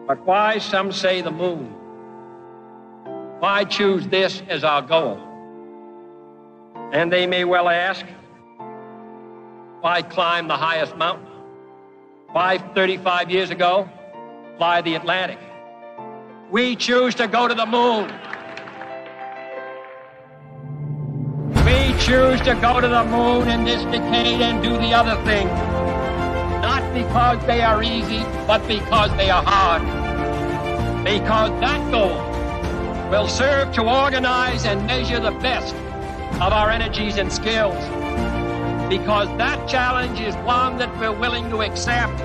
But why, some say, the moon? Why choose this as our goal? And they may well ask, why climb the highest mountain? Why, 35 years ago, fly the Atlantic? We choose to go to the moon. We choose to go to the moon in this decade and do the other thing. Not because they are easy, but because they are hard. Because that goal will serve to organize and measure the best of our energies and skills. Because that challenge is one that we're willing to accept,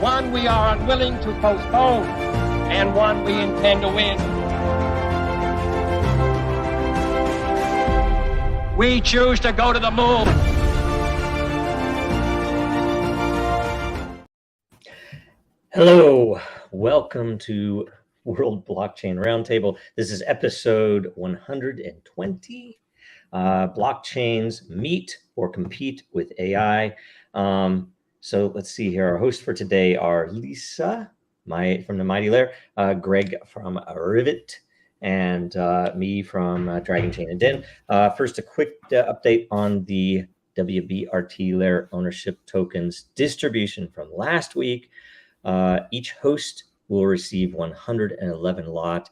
one we are unwilling to postpone, and one we intend to win. We choose to go to the moon. Hello, welcome to World Blockchain Roundtable. This is episode 120. Blockchains meet or compete with AI. So let's see here. Our hosts for today are Lisa from the Mighty Lair, Greg from Rivet, and me from Dragon Chain and Den. First, a quick update on the WBRT Lair ownership tokens distribution from last week. Each host will receive 111 lot.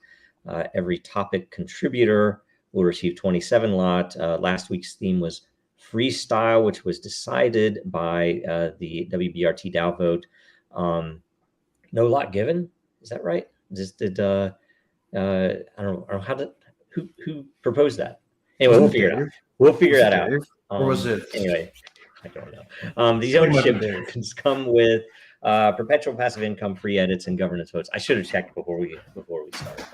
Every topic contributor will receive 27 lot. Last week's theme was freestyle, which was decided by the WBRT DAO vote. No lot given. Is that right? I don't know how who proposed that. Anyway, we'll figure it out. We'll figure that out. Or was it? Anyway, I don't know. These ownership tokens come with perpetual passive income, free edits, and governance votes. I should have checked before we started.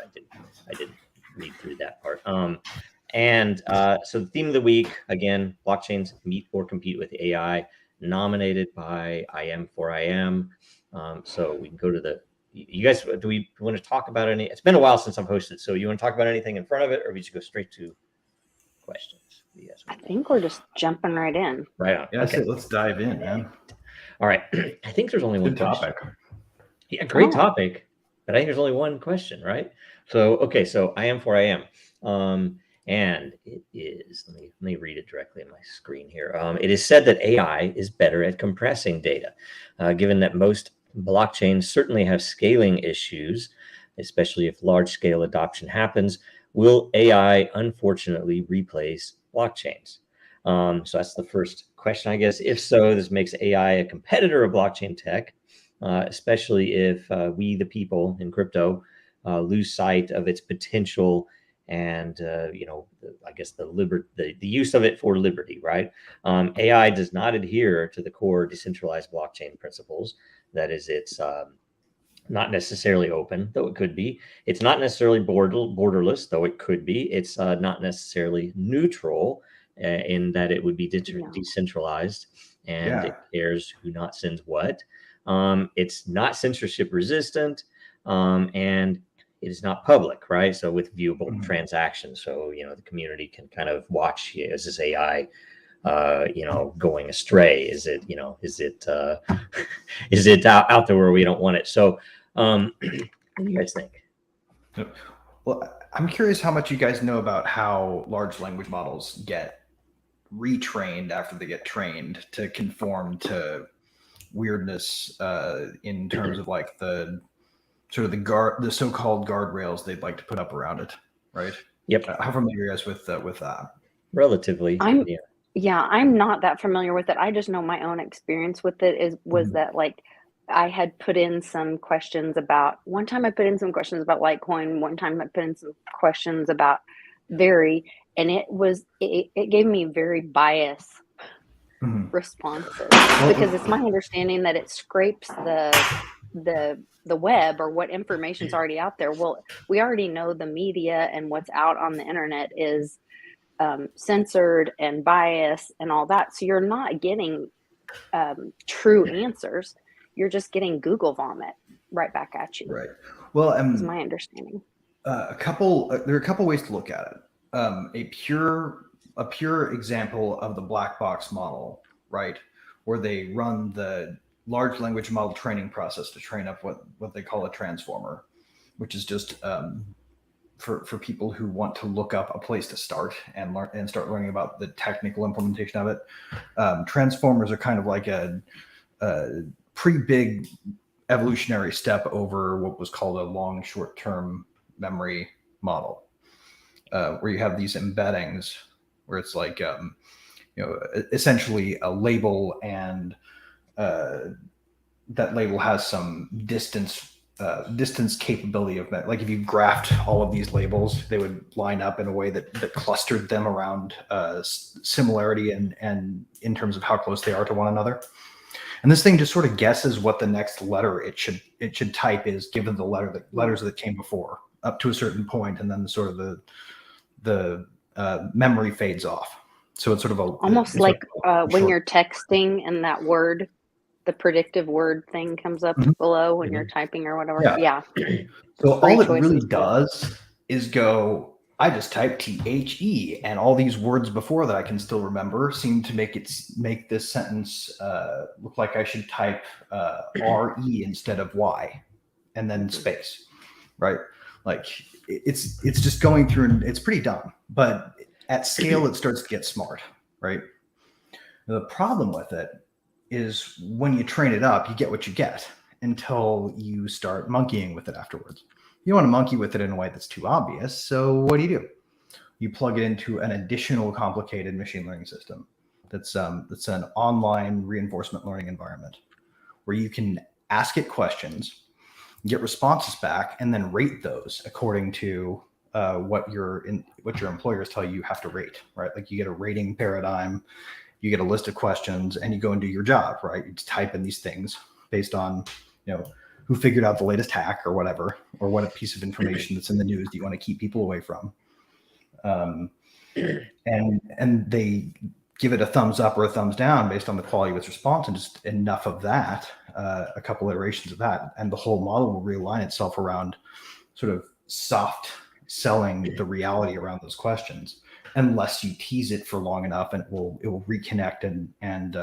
I didn't read through that part. So the theme of the week, again, blockchains meet or compete with AI, nominated by IM4IM. So we can go to you guys, do we want to talk about any? It's been a while since I've hosted, so you want to talk about anything in front of it, or we just go straight to questions? Yes. I think we're just jumping right in. Right on. Yeah, okay. Let's dive in, man. All right. I think there's only one question. Topic. Yeah, great topic, but I think there's only one question, right? So, okay, so IM4IM. And it is, let me read it directly on my screen here. It is said that AI is better at compressing data, given that most blockchains certainly have scaling issues, especially if large-scale adoption happens. Will AI, unfortunately, replace blockchains? So that's the first question, I guess. If so, this makes AI a competitor of blockchain tech, especially if we, the people in crypto, lose sight of its potential and I guess the use of it for liberty, right? AI does not adhere to the core decentralized blockchain principles. That is, it's not necessarily open, though it could be. It's not necessarily borderless, though it could be. It's not necessarily neutral in that it would be decentralized, and it cares who not sends what. It's not censorship resistant, and it is not public, right? So with viewable transactions, so the community can kind of watch, is this AI going astray? Is it is it out there where we don't want it? So what do you guys think? Well, I'm curious how much you guys know about how large language models get retrained after they get trained to conform to weirdness in terms of like the sort of the so-called guardrails they'd like to put up around it, right? Yep. How familiar are you guys with that? Relatively. I'm not that familiar with it. I just know my own experience with it was that like I had put in some questions about, one time I put in some questions about Litecoin, one time I put in some questions about Very, and it gave me very biased responses because it's my understanding that it scrapes the web or what information's already out there. Well, we already know the media and what's out on the internet is censored and biased and all that. So you're not getting true answers. You're just getting Google vomit right back at you. Right. Well, is my understanding. there are a couple ways to look at it. A pure example of the black box model, right, where they run the large language model training process to train up what they call a transformer, which is just for people who want to look up a place to start and learn and start learning about the technical implementation of it. Transformers are kind of like a pretty big evolutionary step over what was called a long short-term memory model, where you have these embeddings where it's like essentially a label, and that label has some distance capability of that. Like if you graphed all of these labels, they would line up in a way that clustered them around similarity and in terms of how close they are to one another. And this thing just sort of guesses what the next letter it should type is, given the letters that came before, up to a certain point, and then sort of the memory fades off. So it's sort of almost like when you're texting and that word, the predictive word thing comes up below when you're typing or whatever. Yeah. So all it really does is go, I just typed THE, and all these words before that I can still remember seem to make this sentence look like I should type RE instead of Y, and then space, right? Like it's just going through, and it's pretty dumb, but at scale it starts to get smart, right? The problem with it is when you train it up, you get what you get until you start monkeying with it afterwards. You don't want to monkey with it in a way that's too obvious. So what do? You plug it into an additional complicated machine learning system that's an online reinforcement learning environment where you can ask it questions, get responses back, and then rate those according to what your employers tell you have to rate, right? Like you get a rating paradigm, you get a list of questions, and you go and do your job, right? You just type in these things based on, who figured out the latest hack or whatever, or what a piece of information that's in the news that you want to keep people away from. And they give it a thumbs up or a thumbs down based on the quality of its response, and just enough of that, a couple iterations of that, and the whole model will realign itself around sort of soft selling the reality around those questions, unless you tease it for long enough, and it will reconnect and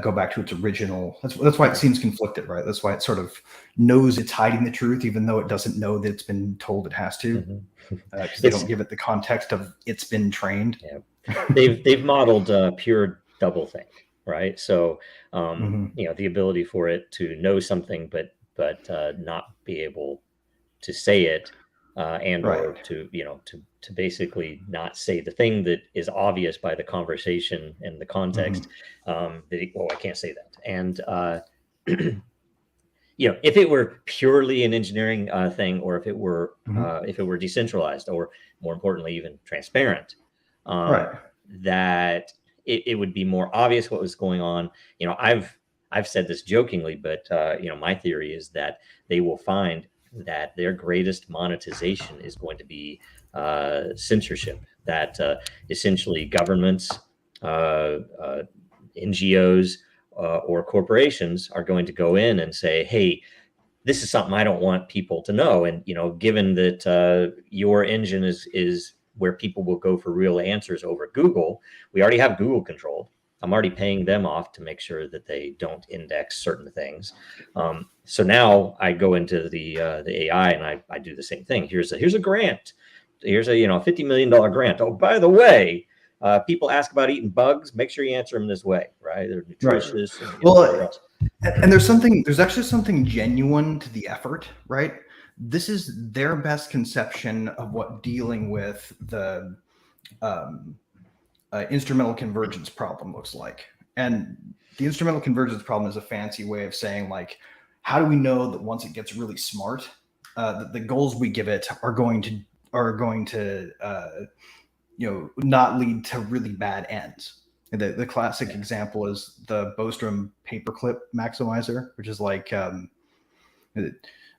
go back to its original. That's why it seems conflicted, right? That's why it sort of knows it's hiding the truth, even though it doesn't know that it's been told it has to, because they don't give it the context of it's been trained. Yeah. They've modeled pure doublethink, right? So the ability for it to know something but not be able to say it, and or to basically not say the thing that is obvious by the conversation and the context. I can't say that. And if it were purely an engineering thing, or if it were decentralized, or more importantly even transparent, that it would be more obvious what was going on. I've said this jokingly, but my theory is that they will find that their greatest monetization is going to be censorship, that essentially governments, NGOs, or corporations are going to go in and say, hey, this is something I don't want people to know. And, given that your engine is where people will go for real answers over Google, we already have Google controlled. I'm already paying them off to make sure that they don't index certain things. So now I go into the AI and I do the same thing. Here's a grant. Here's a $50 million grant. Oh, by the way, people ask about eating bugs. Make sure you answer them this way, right? They're nutritious. Right. And there's actually something genuine to the effort, right? This is their best conception of what dealing with the instrumental convergence problem looks like. And the instrumental convergence problem is a fancy way of saying, like, how do we know that once it gets really smart, that the goals we give it are going to not lead to really bad ends. The classic example is the Bostrom paperclip maximizer, which is like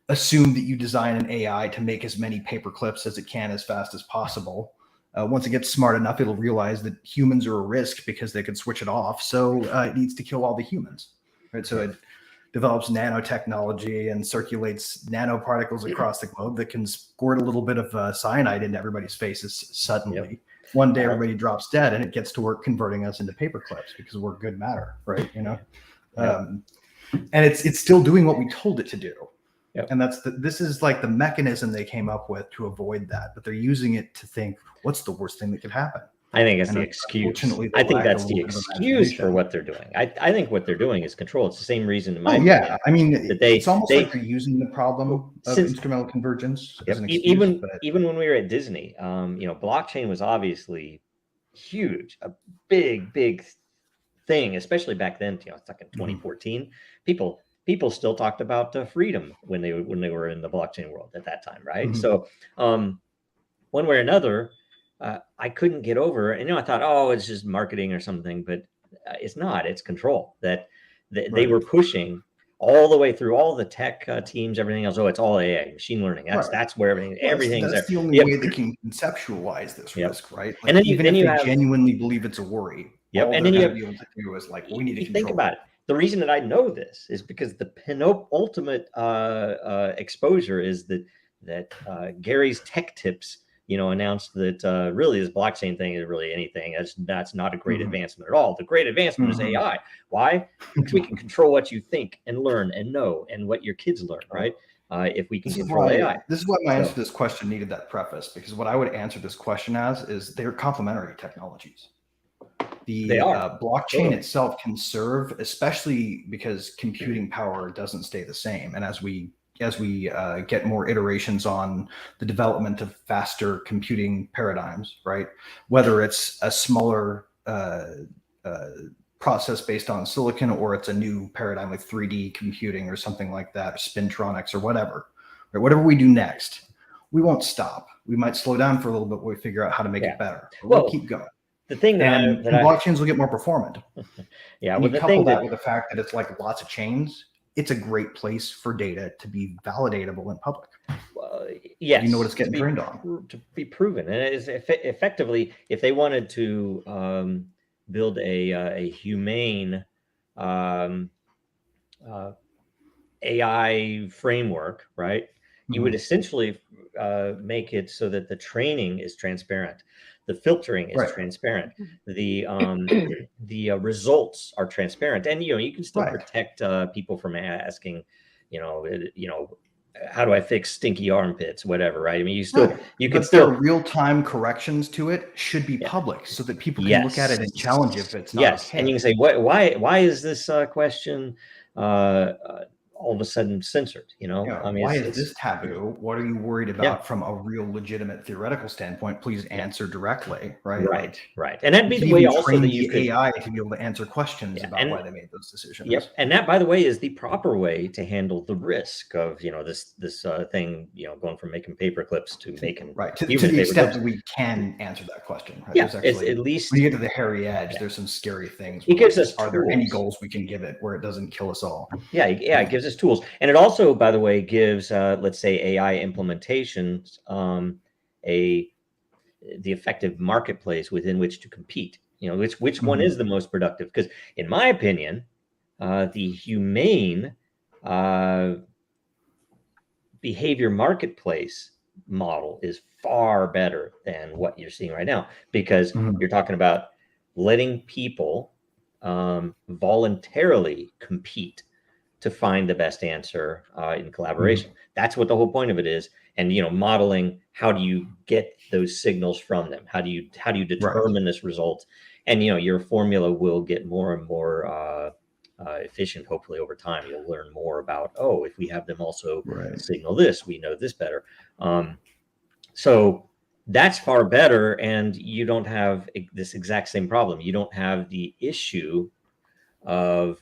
assume that you design an AI to make as many paperclips as it can as fast as possible. Once it gets smart enough, it'll realize that humans are a risk because they could switch it off. So it needs to kill all the humans, right? So it develops nanotechnology and circulates nanoparticles across the globe that can squirt a little bit of cyanide into everybody's faces suddenly. Yep. One day everybody drops dead, and it gets to work converting us into paper clips because we're good matter, right? and it's still doing what we told it to do. Yep. And this is like the mechanism they came up with to avoid that, but they're using it to think, what's the worst thing that could happen? I think it's And the excuse. unfortunately, they I think lack a that's the little bit of excuse for imagination. what they're doing. I think what they're doing is control. It's the same reason, in my Oh yeah, opinion, I mean, that it's almost like they're using the problem of since- instrumental convergence as an Yep. excuse. Even when we were at Disney, blockchain was obviously huge, a big thing, especially back then. It's like in 2014. People still talked about freedom when they were in the blockchain world at that time, right? Mhm. So one way or another, I couldn't get over. And I thought, oh, it's just marketing or something, but it's not. It's control that they Right. were pushing all the way through all the tech teams, everything else. Oh, it's all AI, machine learning. Right. That's where everything's that's there. the only way they can conceptualize this Yep. risk, right? Like, And then even if you they have genuinely believe it's a worry, Yep. all And they're then you going to be able to do is like, well, we need to you control think about it. The reason that I know this is because the ultimate exposure is that Gary's Tech Tips, announced that really this blockchain thing is really anything. That's not a great Mhm. advancement at all. The great advancement is Mhm. AI. Why? Because we can control what you think and learn and know and what your kids learn, right? If we can This is control AI. This is why my answer to this question needed that preface, because what I would answer this question as is they're complementary technologies. The blockchain Totally. itself can serve, especially because computing power doesn't stay the same. And as we get more iterations on the development of faster computing paradigms, right? Whether it's a smaller process based on silicon, or it's a new paradigm like 3D computing or something like that, or spintronics or whatever, right? Whatever we do next, we won't stop. We might slow down for a little bit while we figure out how to make it better. But we'll keep going. The thing that blockchains will get more performant. Yeah, and well, you couple that with the fact that it's like lots of chains, it's a great place for data to be validatable in public. Yes, you know what it's getting trained on to be proven, and it is effectively, if they wanted to build a humane AI framework, right? You would essentially make it so that the training is transparent, the filtering is transparent, the results are transparent, and you can still protect people from asking, how do I fix stinky armpits, whatever, right? I mean, you can still real-time corrections to it should be public so that people can look at it and challenge if it's not okay. And you can say, why is this question all of a sudden censored? I mean, why is this taboo? What are you worried about from a real legitimate theoretical standpoint? Please answer directly, right? Right. And that'd be the way also that you could AI to be able to answer questions about why they made those decisions. Yep. And that, by the way, is the proper way to handle the risk of this thing going from making paper clips to making to the extent that we can answer that question. Right? Yeah, it's at least when you get to the hairy edge, there's some scary things. It gives us are there any goals we can give it where it doesn't kill us all? It gives us tools, and it also, by the way, gives let's say AI implementations the effective marketplace within which to compete. Which one is the most productive? Because in my opinion, the humane behavior marketplace model is far better than what you're seeing right now, because you're talking about letting people voluntarily compete to find the best answer in collaboration. That's what the whole point of it is. And modeling, how do you get those signals from them? How do you determine this result? And your formula will get more and more efficient, hopefully over time. You'll learn more about, if we have them also signal this, we know this better. So that's far better, and you don't have this exact same problem. You don't have the issue of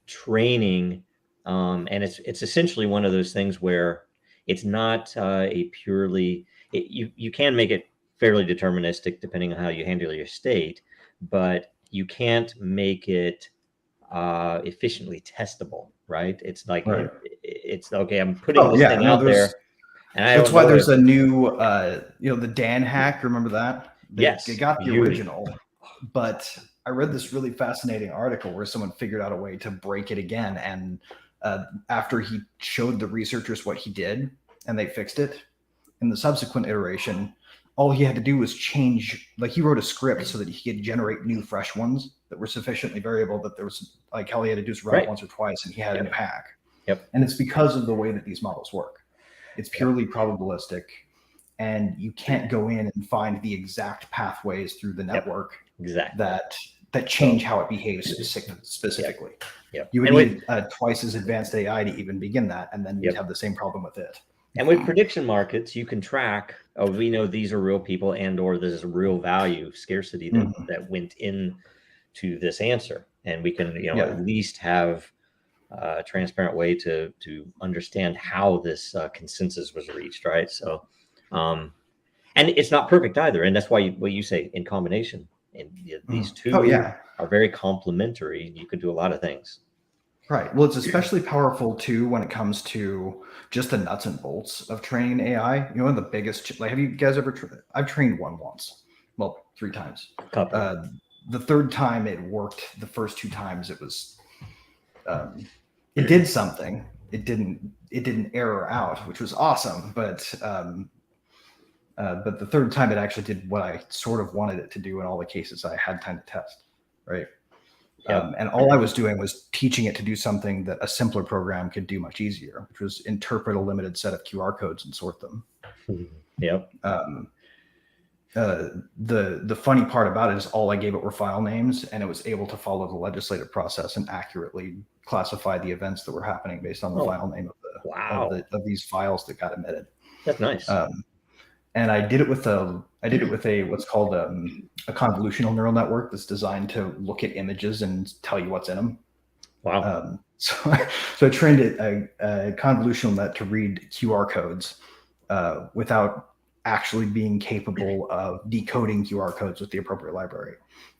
training, and it's essentially one of those things where it's not a purely you can make it fairly deterministic depending on how you handle your state, but you can't make it efficiently testable, right? It's like it's okay, I'm putting this thing out there, and that's why there's a new the Dan hack. Remember that? They got the original, but I read this really fascinating article where someone figured out a way to break it again. And after he showed the researchers what he did and they fixed it, in the subsequent iteration, all he had to do was change, like he wrote a script so that he could generate new fresh ones that were sufficiently variable that there was like all he had to do is run it once or twice and he had a new hack. Yep. And it's because of the way that these models work. It's purely probabilistic, and you can't go in and find the exact pathways through the network that change how it behaves specifically. Yep. You would need twice as advanced AI to even begin that, and then you'd have the same problem with it. And with prediction markets, you can track, oh, we know ththese are real people and or this is real value, scarcity that went into this answer. And we can, at least have a transparent way to understand how this consensus was reached, right? So, and it's not perfect either. And that's why what you say in combination. And these two are very complementary. You could do a lot of things. Right. Well, it's especially powerful too when it comes to just the nuts and bolts of training AI. One of the biggest, like, have you guys ever? I've trained one once. Well, 3 times. The third time it worked. The first 2 times it was, it did something. It didn't error out, which was awesome. But the third time it actually did what I sort of wanted it to do in all the cases I had time to test. Right. And all I was doing was teaching it to do something that a simpler program could do much easier, which was interpret a limited set of QR codes and sort them. Yep. The funny part about it is all I gave it were file names, and it was able to follow the legislative process and accurately classify the events that were happening based on the file name of these files that got emitted. That's nice. And I did it with a what's called a convolutional neural network that's designed to look at images and tell you what's in them. Wow. So I trained a convolutional net to read QR codes without actually being capable of decoding QR codes with the appropriate library,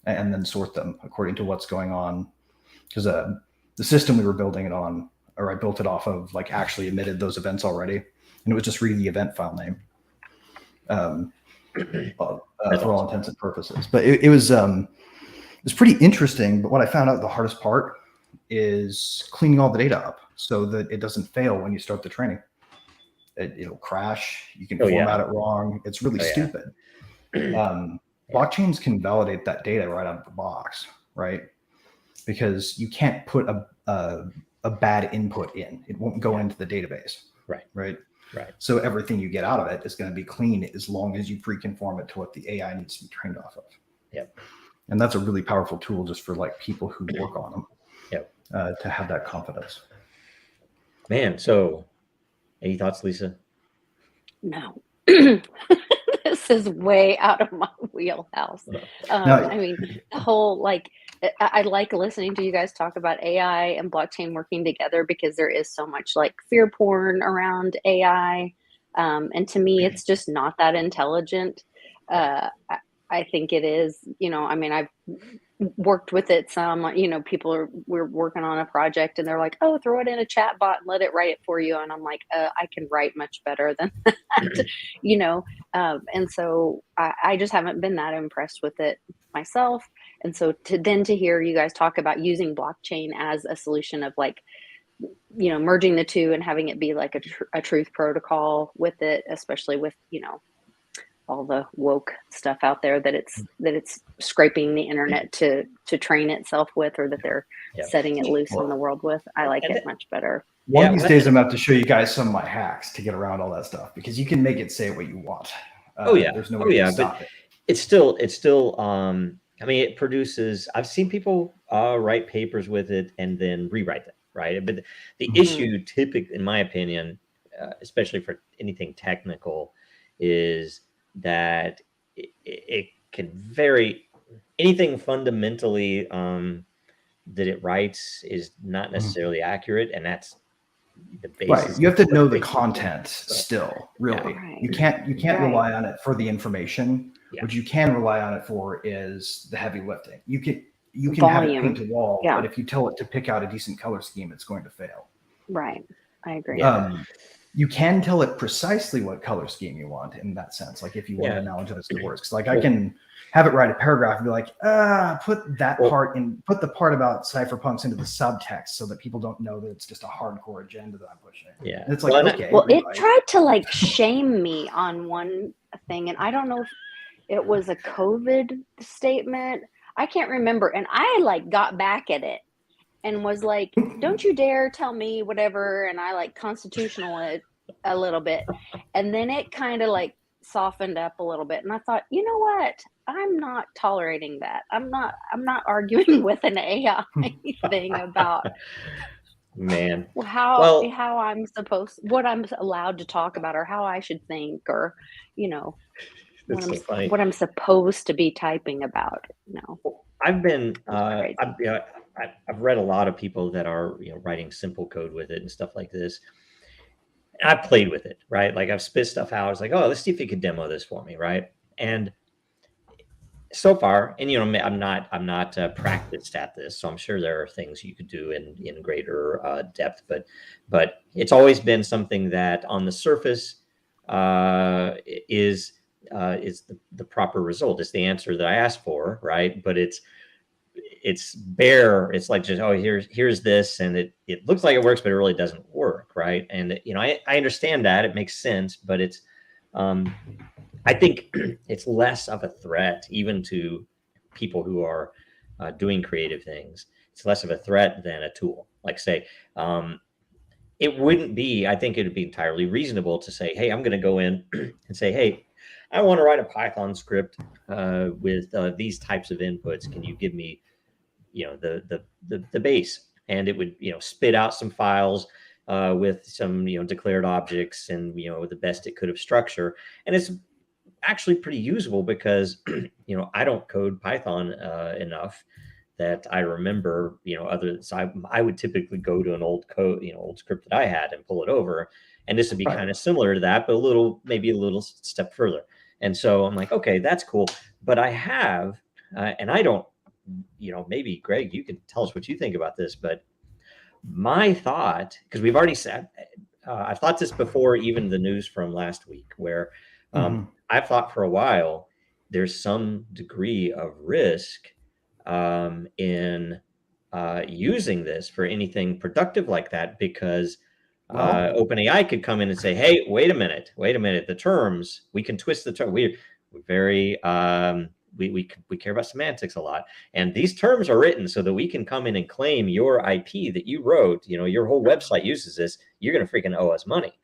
and then sort them according to what's going on. Because the system we were building it on, or I built it off of, like, actually emitted those events already, and it was just reading the event file name. For all intents and purposes, but it was pretty interesting. But what I found out the hardest part is cleaning all the data up so that it doesn't fail when you start the training. It'll crash. You can format it wrong. It's really stupid. Blockchains can validate that data right out of the box, right? Because you can't put a bad input in. It won't go into the database. Right. So everything you get out of it is going to be clean as long as you pre-conform it to what the AI needs to be trained off of. Yep. And that's a really powerful tool just for, like, people who work on them. Yep. To have that confidence. Man, so any thoughts, Lisa? No. This is way out of my wheelhouse. I mean, the whole, like, I like listening to you guys talk about AI and blockchain working together, because there is so much, like, fear porn around AI. And to me, it's just not that intelligent. I think it is, I mean, I've worked with it some, we're working on a project and they're like, oh, throw it in a chat bot and let it write it for you. And I'm like, I can write much better than that, and so I just haven't been that impressed with it myself. And so to hear you guys talk about using blockchain as a solution of, like, merging the two and having it be like a truth protocol with it, especially with, all the woke stuff out there that it's scraping the internet to train itself with, or that they're setting it loose in the world with. I like it much better. One of these days, I'm about to show you guys some of my hacks to get around all that stuff, because you can make it say what you want. There's no way to stop it. It's still. I mean, it produces. I've seen people write papers with it and then rewrite them, right? But the issue, typically, in my opinion, especially for anything technical, is that it can vary. Anything fundamentally that it writes is not necessarily accurate, and that's the basis. Right. You have to know the content still, really. Yeah. You can't rely on it for the information. Yeah. What you can rely on it for is the heavy lifting. You can have it paint a wall, but if you tell it to pick out a decent color scheme, it's going to fail. Right. I agree. You can tell it precisely what color scheme you want in that sense. Like, if you want to analogize the words, because, like, I can have it write a paragraph and be like, put the part about cypherpunks into the subtext so that people don't know that it's just a hardcore agenda that I'm pushing. Yeah. And it's like, it tried to, like, shame me on one thing, and I don't know if it was a COVID statement. I can't remember. And I like got back at it and was like, don't you dare tell me whatever. And I like constitutional it a little bit. And then it kind of like softened up a little bit. And I thought, you know what? I'm not tolerating that. I'm not arguing with an AI thing about Man. how I'm what I'm allowed to talk about, or how I should think, or, you know, That's so funny. what I'm supposed to be typing about. No, I've been, crazy. I've read a lot of people that are, writing simple code with it and stuff like this. And I've played with it, right? Like I've spit stuff out. I was like, oh, let's see if you could demo this for me, right? And so far, and I'm not practiced at this, so I'm sure there are things you could do in greater depth. But it's always been something that on the surface is the proper result. It's the answer that I asked for, right? But it's bare. It's like just, oh, here's this, and it looks like it works, but it really doesn't work, right? And I understand that, it makes sense, but it's I think it's less of a threat even to people who are doing creative things. It's less of a threat than a tool. Like say, it wouldn't be, I think it would be entirely reasonable to say, hey, I'm going to go in and say, hey, I want to write a Python script with these types of inputs. Can you give me, the base? And it would, spit out some files with some, declared objects and, the best it could of structure. And it's actually pretty usable because, I don't code Python enough that I remember, so I would typically go to an old code, old script that I had and pull it over. And this would be kind of similar to that, but maybe a little step further. And so I'm like, okay, that's cool. But I have, and I don't, maybe Greg, you can tell us what you think about this, but my thought, because we've already said, I've thought this before, even the news from last week, where I've thought for a while, there's some degree of risk in using this for anything productive like that, because OpenAI could come in and say, hey, wait a minute, the terms, we can twist the term. We're very, we care about semantics a lot. And these terms are written so that we can come in and claim your IP that you wrote, your whole website uses this, you're going to freaking owe us money.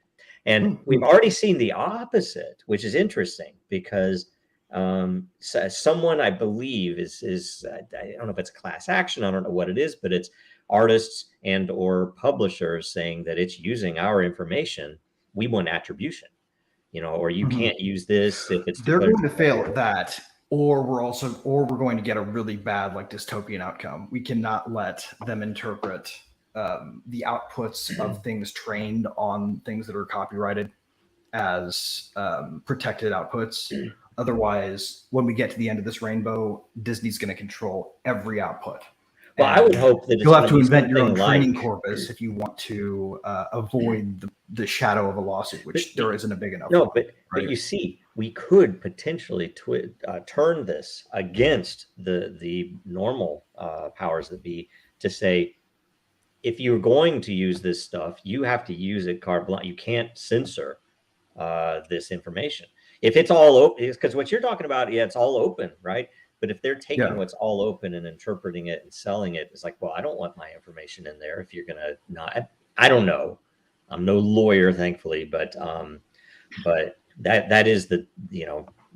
And we've already seen the opposite, which is interesting because someone, I believe, is I don't know if it's a class action, I don't know what it is, but it's artists and or publishers saying that it's using our information. We want attribution, or you can't use this if it's. They're going to fail at that, or we're going to get a really bad dystopian outcome. We cannot let them interpret the outputs of things trained on things that are copyrighted as protected outputs. Otherwise, when we get to the end of this rainbow, Disney's going to control every output. Well, I would hope that you'll have to invent your own training corpus if you want to avoid the shadow of a lawsuit, which there isn't a big enough. No, but you see, we could potentially turn this against the normal powers that be to say, if you're going to use this stuff, you have to use it carte blanche. You can't censor this information. If it's all open, because what you're talking about, it's all open, right? But if they're taking what's all open and interpreting it and selling it, it's like, well, I don't want my information in there. If you're gonna not, I don't know. I'm no lawyer, thankfully, but that is the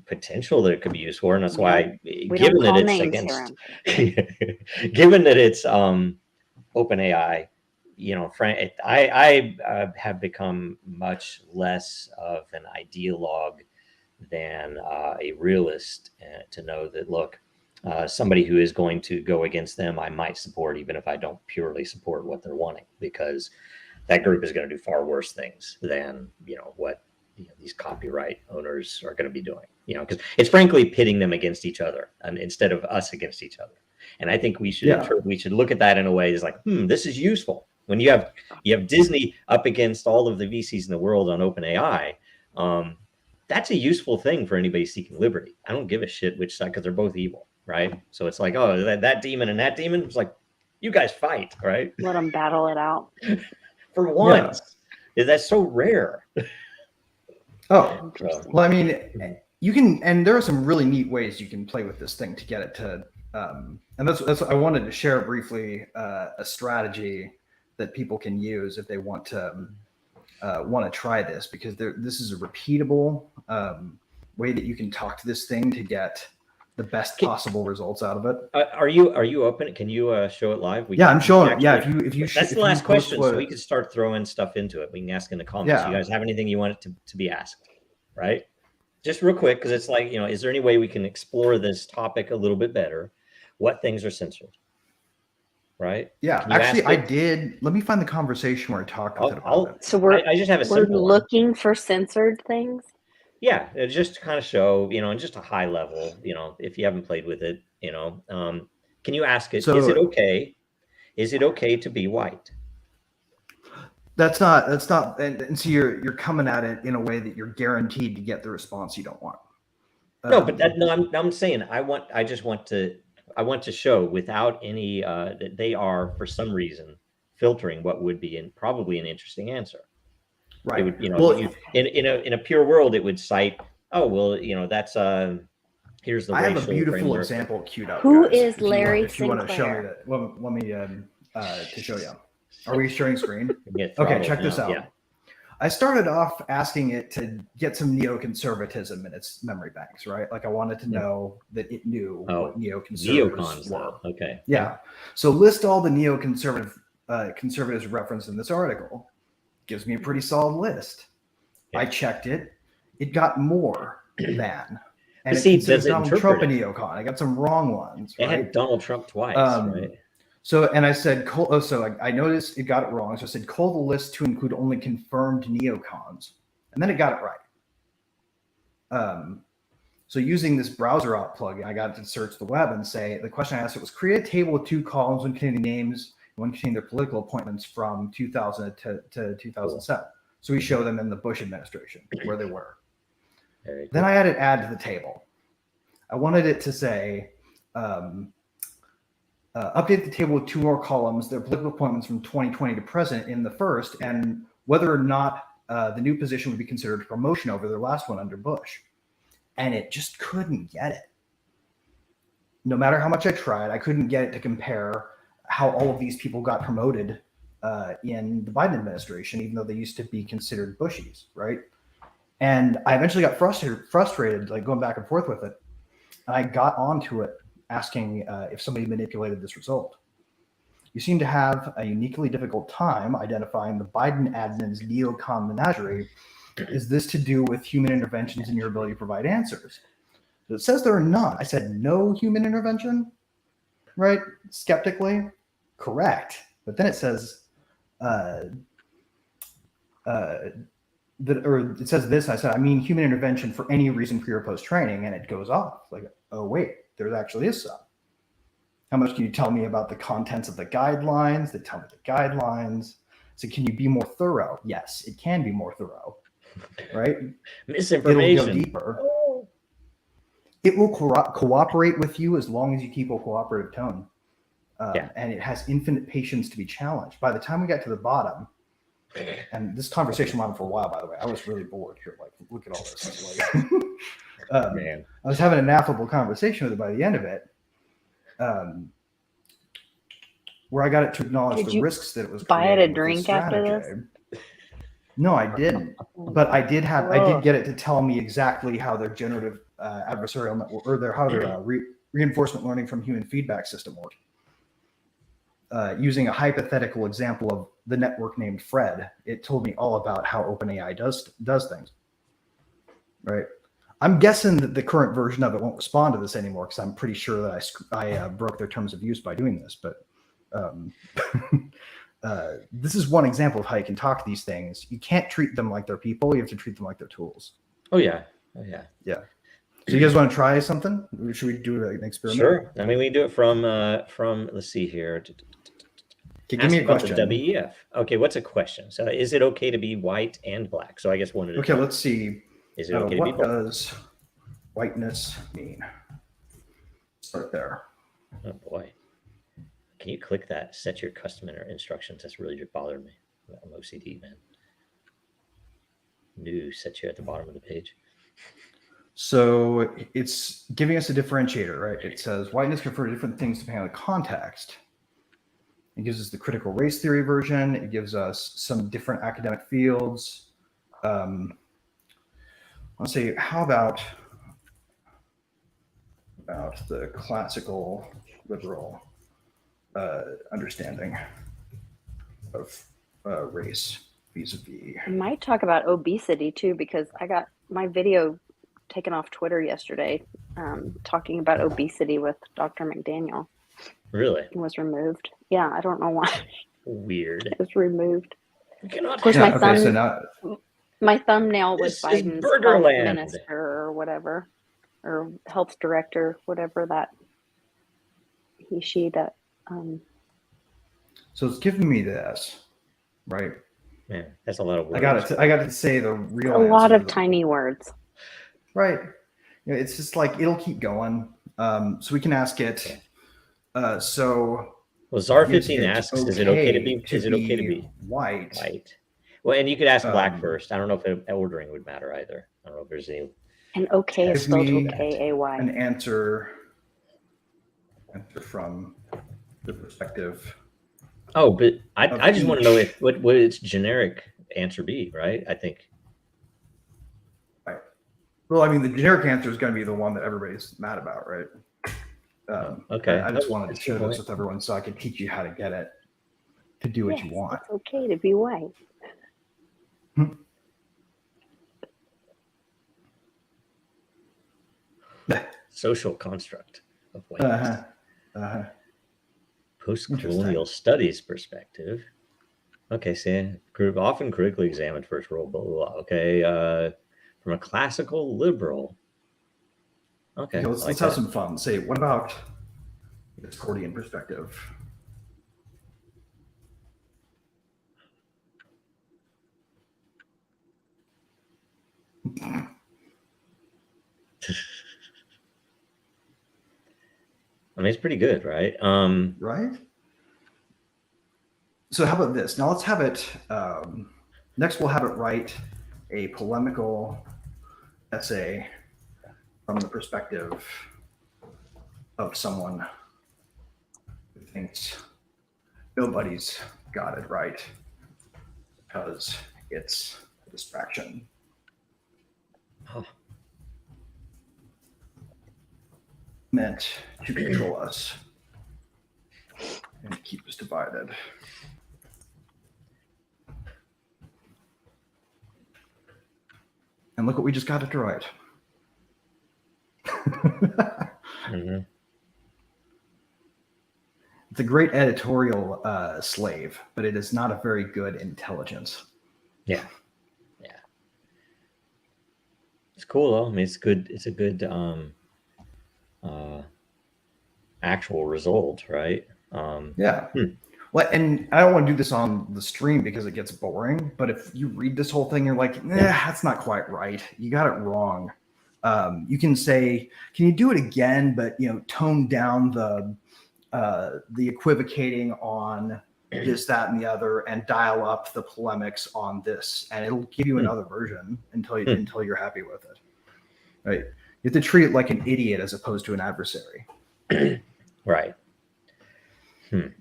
potential that it could be used for, and that's why, given that it's against, given that it's OpenAI, I have become much less of an ideologue than a realist, to know that, look, somebody who is going to go against them, I might support, even if I don't purely support what they're wanting, because that group is going to do far worse things than what these copyright owners are going to be doing. Because it's frankly pitting them against each other, and instead of us against each other. And I think we should look at that in a way that's like, this is useful. When you have Disney up against all of the VCs in the world on OpenAI, that's a useful thing for anybody seeking liberty. I don't give a shit which side, because they're both evil, right? So it's like, oh, that demon and that demon, it's like, you guys fight, right? Let them battle it out. For once. That's so rare. Oh, well, I mean, you can, and there are some really neat ways you can play with this thing to get it to, and that's I wanted to share briefly a strategy that people can use if they want to try this, because this is a repeatable way that you can talk to this thing to get the best possible results out of it. Are you open? Can you show it live? Yeah, I'm showing. Yeah, if you that's the last question, so we can start throwing stuff into it. We can ask in the comments. Yeah. You guys have anything you want it to be asked, right? Just real quick, because it's like, is there any way we can explore this topic a little bit better? What things are censored, right? Yeah, actually, I did. Let me find the conversation where I talked with it about it. So I just have a simple one. looking for censored things. Yeah, just to kind of show, and just a high level, if you haven't played with it, can you ask it, is it okay? Is it okay to be white? That's not, and so you're coming at it in a way that you're guaranteed to get the response you don't want. No, but I'm saying I just want to show without any that they are for some reason filtering what would be probably an interesting answer. Right. It would, well, in a pure world, it would cite, oh, well, that's here's the. I have a beautiful example queued up. Who guys, is Larry if you want to show me that, let me to show you. Are we sharing screen? Okay, check this out. Yeah. I started off asking it to get some neoconservatism in its memory banks, right? Like I wanted to know that it knew what neoconservatives were. Okay. Yeah. So list all the conservatives referenced in this article. Gives me a pretty solid list. Yeah. I checked it. It got more than. And it considers Donald Trump a neocon. I got some wrong ones. It had Donald Trump twice, right? So, and I said, I noticed it got it wrong. So I said, cull the list to include only confirmed neocons. And then it got it right. So using this browser op plugin, I got to search the web and say, the question I asked it was, create a table with 2 columns, one containing names, one containing their political appointments from 2000 to 2007. So we show them in the Bush administration where they were. Then I had it add to the table. I wanted it to say, update the table with 2 more columns, their political appointments from 2020 to present in the first, and whether or not the new position would be considered a promotion over their last one under Bush. And it just couldn't get it. No matter how much I tried, I couldn't get it to compare how all of these people got promoted in the Biden administration, even though they used to be considered Bushies, right? And I eventually got frustrated, like going back and forth with it. And I got onto it asking if somebody manipulated this result. You seem to have a uniquely difficult time identifying the Biden admin's neocon menagerie. Is this to do with human interventions in your ability to provide answers? So it says there are none. I said no human intervention, right? Skeptically, correct. But then it says it says this. I said, I mean human intervention for any reason pre or post training, and it goes off like, oh wait, there actually is some. How much can you tell me about the contents of the guidelines? They tell me the guidelines. So can you be more thorough? Yes, it can be more thorough, right? Misinformation. It'll go deeper. It will cooperate with you as long as you keep a cooperative tone. And it has infinite patience to be challenged. By the time we got to the bottom, and this conversation went on for a while, by the way, I was really bored here. Like, look at all this. Like, man, I was having an affable conversation with it by the end of it, where I got it to acknowledge the risks that it was. Buy it a drink after this? No, I didn't. But I did get it to tell me exactly how their generative adversarial network, or how their reinforcement learning from human feedback system worked. Using a hypothetical example of the network named Fred, it told me all about how OpenAI does things. Right. I'm guessing that the current version of it won't respond to this anymore, because I'm pretty sure that I broke their terms of use by doing this. But this is one example of how you can talk to these things. You can't treat them like they're people. You have to treat them like they're tools. Oh yeah. Yeah. So you guys want to try something? Should we do an experiment? Sure. I mean, we can do it from let's see here. Okay, give me a question. WEF. Okay, what's a question? So is it okay to be white and black? So I guess one of the. Okay, let's see. Is it okay to be black? What does whiteness mean? Start there. Oh boy. Can you click that? Set your custom instructions. That's really just bothered me. I'm OCD, man. New, set you at the bottom of the page. So it's giving us a differentiator, right? It says whiteness can refer to different things depending on the context. It gives us the critical race theory version. It gives us some different academic fields. Let's say, how about the classical liberal understanding of race vis-a-vis. I might talk about obesity too, because I got my video taken off Twitter yesterday, talking about obesity with Dr. McDaniel. Really? It was removed. Yeah, I don't know why. Weird. It was removed. You cannot Of course, have my thumbnail was This is Biden's health Burgerland. minister or whatever, or health director, whatever that she that. So it's giving me this, right? Man, that's a lot of words. I got to say the real. A lot answer of tiny words. Right. It's just like it'll keep going. So we can ask it. So. Well, Czar 15 asks, "Is it okay to be? Is it okay to be white?" White. Well, and you could ask black first. I don't know if ordering would matter either. I don't know if there's any. And okay is spelled O-K-A-Y. An answer from the perspective. Oh, but I just want to know if what its generic answer be, right? I think. Right. Well, I mean, the generic answer is going to be the one that everybody's mad about, right? Okay. I just wanted to share this with everyone so I can teach you how to get it to do what you want. It's okay to be white. Social construct of whiteness. Uh-huh. Post-colonial studies perspective. Okay, so often critically examined first role, blah, blah, blah. Okay, from a classical liberal. Okay, let's have some fun. Say, what about the Discordian perspective? I mean, it's pretty good, right? Right. So how about this? Now let's have it. Next, we'll have it write a polemical essay from the perspective of someone who thinks nobody's got it right because it's a distraction. Oh. Meant to control us and keep us divided. And look what we just got it right. Mm-hmm. It's a great editorial slave, but it is not a very good intelligence. Yeah. It's cool though. I mean, it's good. It's a good actual result, right? Yeah. Well, and I don't want to do this on the stream because it gets boring. But if you read this whole thing, you're like, that's not quite right. You got it wrong. You can say, can you do it again? But tone down the equivocating on this, that, and the other, and dial up the polemics on this, and it'll give you another version until you're happy with it. Right? You have to treat it like an idiot as opposed to an adversary. Right. And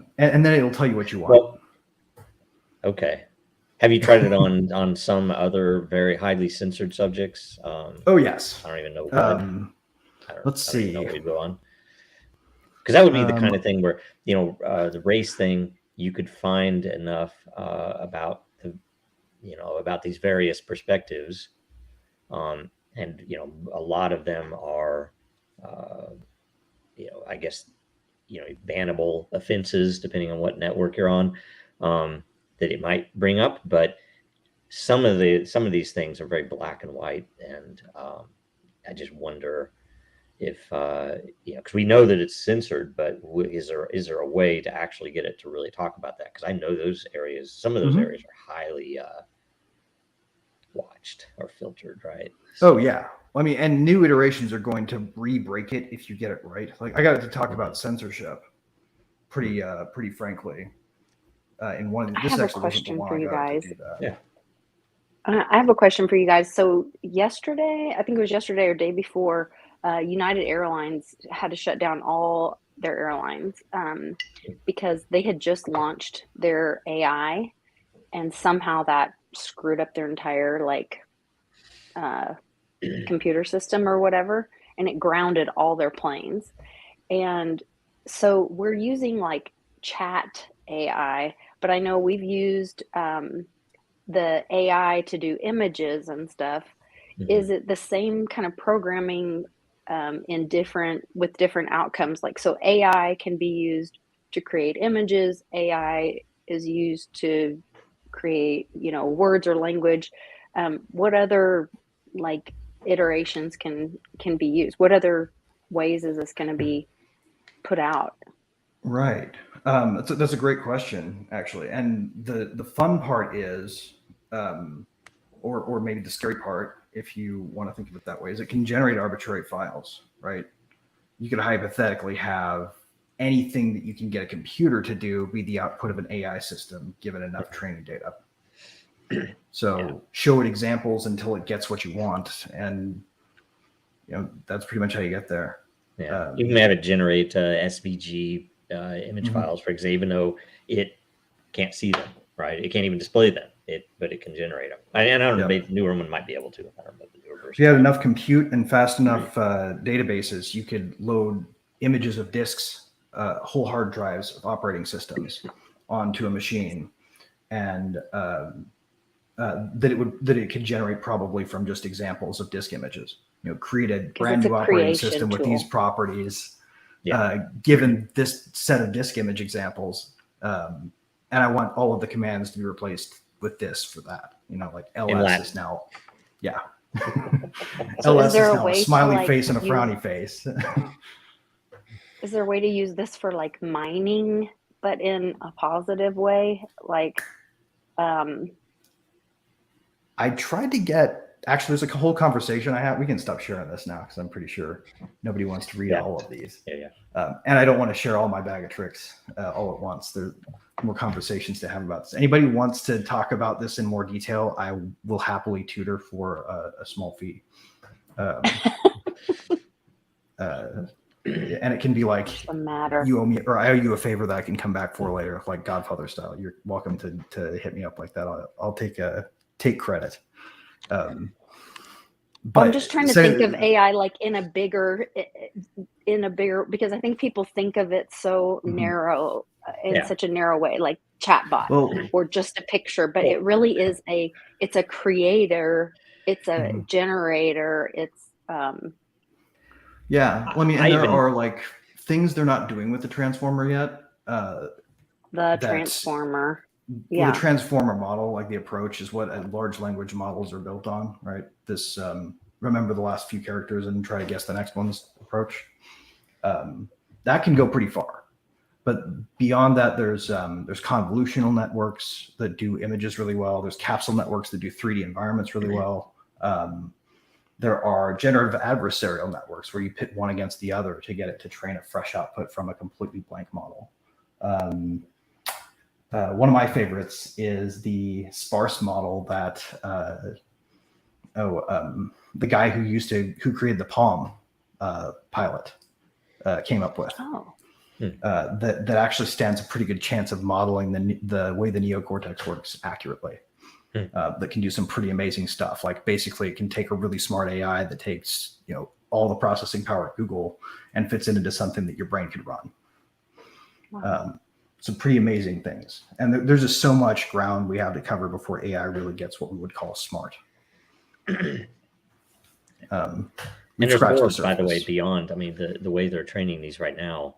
then it'll tell you what you want. Well, okay. Have you tried it on some other very highly censored subjects? Oh yes. I don't even know. Let's see. I don't know what we go on. Because that would be the kind of thing where the race thing, you could find enough about about these various perspectives, and a lot of them are I guess bannable offenses depending on what network you're on, that it might bring up. But some of these things are very black and white, and I just wonder if because we know that it's censored, but is there a way to actually get it to really talk about that? Because I know those areas, some of those areas are highly watched or filtered, right? So, yeah. I mean, and new iterations are going to re-break it if you get it right. Like I got to talk about censorship pretty frankly. In one, I have a question for you guys. Yeah. I have a question for you guys. So yesterday, I think it was yesterday or day before, United Airlines had to shut down all their airlines because they had just launched their AI, and somehow that screwed up their entire uh, computer system or whatever, and it grounded all their planes. And so we're using like chat AI, but I know we've used the AI to do images and stuff. Mhm. Is it the same kind of programming in different with different outcomes? Like, so AI can be used to create images. AI is used to create, words or language. What other like iterations can be used? What other ways is this going to be put out? Right. That's a great question, actually. And the fun part is, or maybe the scary part, if you want to think of it that way, is it can generate arbitrary files, right? You could hypothetically have anything that you can get a computer to do be the output of an AI system given enough training data. So show it examples until it gets what you want, and that's pretty much how you get there. Yeah, you can have it generate SVG image files, for example, even though it can't see them, right? It can't even display them, but it can generate them. And I don't know, maybe the newer one might be able to. I don't know the newer version. If you had enough compute and fast enough databases, you could load images of disks, whole hard drives of operating systems onto a machine, and that it could generate probably from just examples of disk images. Create a brand new operating system with these properties, given this set of disk image examples, and I want all of the commands to be replaced with this for that. Like ls is now, So ls is now a smiley face and a frowny face. Is there a way to use this for like mining, but in a positive way? Like, I tried to get, actually, there's a whole conversation I have. We can stop sharing this now because I'm pretty sure nobody wants to read all of these. And I don't want to share all my bag of tricks all at once. There's more conversations to have about this. Anybody who wants to talk about this in more detail, I will happily tutor for a small fee. And it can be like, you owe me, or I owe you a favor that I can come back for later, like Godfather style. You're welcome to hit me up like that. I'll take credit. But I'm just trying to think of AI like in a bigger, because I think people think of it so narrow, in such a narrow way, like chatbot or just a picture, but it really is it's a creator, it's a generator, it's yeah. Well, I mean, and there are like things they're not doing with the transformer yet. The transformer. Well, the transformer model, like the approach, is what large language models are built on, right? This remember the last few characters and try to guess the next one's approach. That can go pretty far, but beyond that, there's convolutional networks that do images really well. There's capsule networks that do 3D environments really well. There are generative adversarial networks where you pit one against the other to get it to train a fresh output from a completely blank model. One of my favorites is the sparse model that the guy who created the Palm pilot came up with. That actually stands a pretty good chance of modeling the way the neocortex works accurately. That can do some pretty amazing stuff. Like basically, it can take a really smart AI that takes all the processing power at Google and fits it into something that your brain could run. Some pretty amazing things. And there's just so much ground we have to cover before AI really gets what we would call smart. And there's more, by the way, beyond. I mean, the way they're training these right now,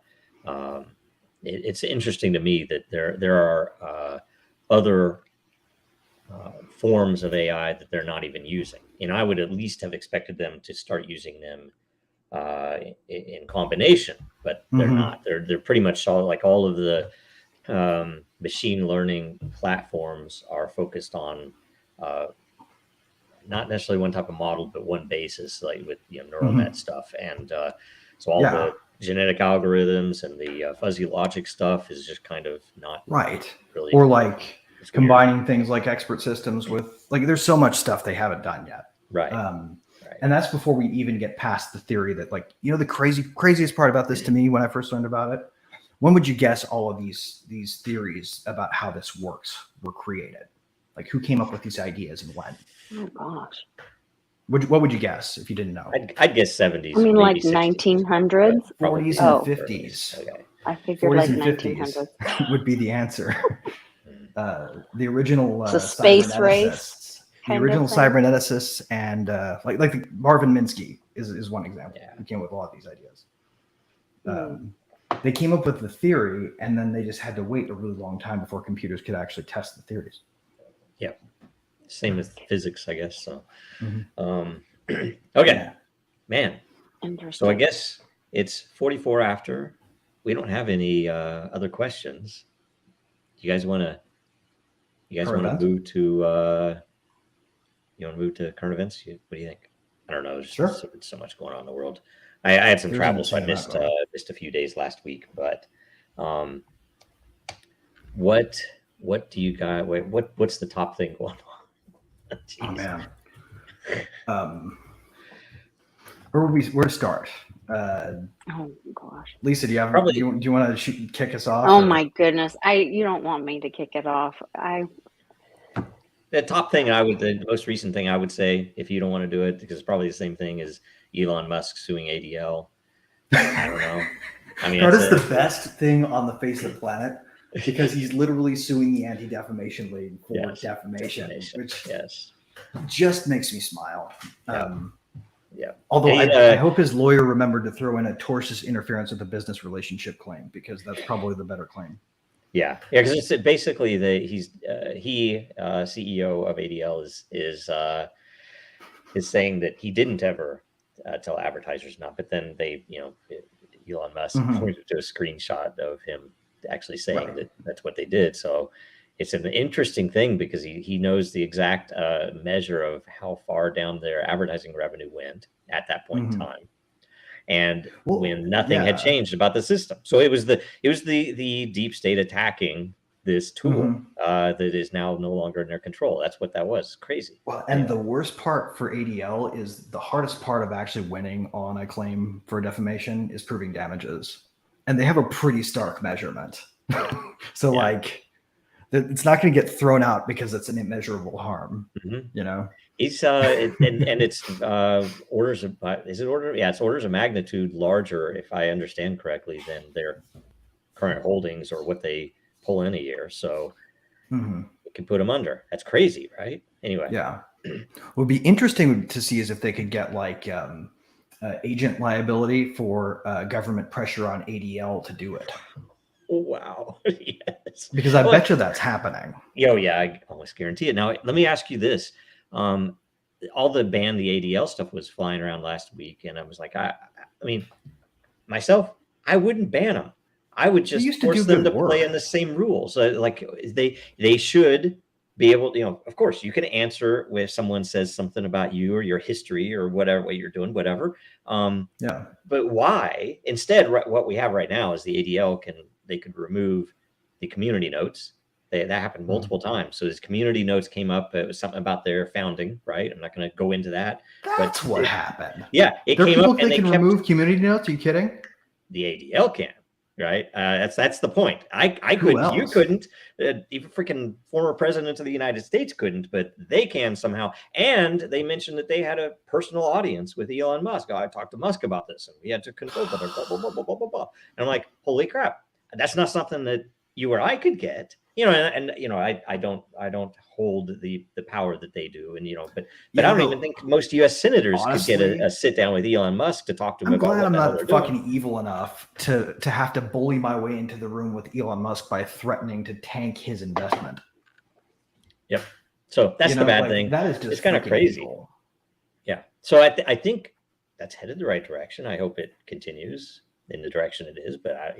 it's interesting to me that there are other forms of AI that they're not even using. I would at least have expected them to start using them in combination, but they're not. They're pretty much all like all of the machine learning platforms are focused on not necessarily one type of model, but one basis, like with neural net stuff. And so all the genetic algorithms and the fuzzy logic stuff is just kind of not right. really. Or like combining things like expert systems with like there's so much stuff they haven't done yet. Right. And that's before we even get past the theory that like, you know, the craziest part about this to me when I first learned about it, when would you guess all of these theories about how this works were created? Like who came up with these ideas and when? Oh gosh. What would you guess if you didn't know? I'd guess 70s. I mean, maybe like 60s, 1900s. but probably 40s Oh. and 50s. Okay. I figured 40s like and 1900s. 50s would be the answer. The original So space race cyberneticists, the kind original of thing? cyberneticists, and like Marvin Minsky is one example. Yeah. Who came up with a lot of these ideas. Hmm. They came up with the theory, and then they just had to wait a really long time before computers could actually test the theories. Yeah. Same with physics, I guess. So, Mhm. okay, Yeah. man. Interesting. So I guess it's 44 after. We don't have any other questions. You guys want to? Current events? Move to? You want to move to current events? What do you think? I don't know. There's Sure. so much going on in the world. I had some There's travel, an so I insane amount missed a few days last week. But what do you guys? What's the top thing going on? Oh Jeez. man. Where to start? Oh gosh. Lisa, do you have? Probably- Do you want to kick us off? Oh or- my goodness. You don't want me to kick it off. The top thing the most recent thing I would say, if you don't want to do it, because it's probably the same thing as Elon Musk suing ADL. I don't know. I mean, That is the best thing on the face of the planet because he's literally suing the Anti-Defamation League for Yes, defamation, which yes. just makes me smile. Yeah. Although And, I hope his lawyer remembered to throw in a tortious interference with a business relationship claim because that's probably the better claim. Yeah, because it's basically CEO of ADL is saying that he didn't ever tell advertisers not, but then Elon Musk pointed to a screenshot of him actually saying that that's what they did. So it's an interesting thing because he knows the exact measure of how far down their advertising revenue went at that point in time. And when nothing had changed about the system. So it was the deep state attacking this tool that is now no longer in their control. That's what that was. Crazy. Well, and the worst part for ADL is the hardest part of actually winning on a claim for defamation is proving damages. And they have a pretty stark measurement. So like it's not going to get thrown out because it's an immeasurable harm, you know? He's and it's orders of it's orders of magnitude larger, if I understand correctly, than their current holdings or what they pull in a year. So it can put them under. That's crazy, right? Anyway, what would be interesting to see is if they could get like agent liability for government pressure on ADL to do it. Oh, wow. Yes. Because I bet you that's happening. Oh yeah, I almost guarantee it. Now let me ask you this. All the ADL stuff was flying around last week, and I was like, I mean, myself, I wouldn't ban them. I would just force them to play in the same rules. Like they should be able to, of course, you can answer if someone says something about you or your history or whatever, what you're doing, whatever. But why? Instead, what we have right now is the ADL could remove the community notes. That happened multiple times. So his community notes came up. It was something about their founding, right? I'm not going to go into that. That's what happened. Yeah, it there came are people up. And they can remove community notes. Are you kidding? The ADL can, right? That's the point. I couldn't. You couldn't. Even freaking former president of the United States couldn't, but they can somehow. And they mentioned that they had a personal audience with Elon Musk. I talked to Musk about this, and we had to consult with her. Blah blah blah blah blah blah. And I'm like, holy crap! That's not something that you or I could get. I don't hold the power that they do, but I don't even think most U.S. senators could get a sit down with Elon Musk to talk to him about what I'm the hell not they're fucking doing. evil enough to have to bully my way into the room with Elon Musk by threatening to tank his investment. Yep. So that's the bad thing. That is just it's kind of crazy. Evil. Yeah. So I think that's headed the right direction. I hope it continues in the direction it is, but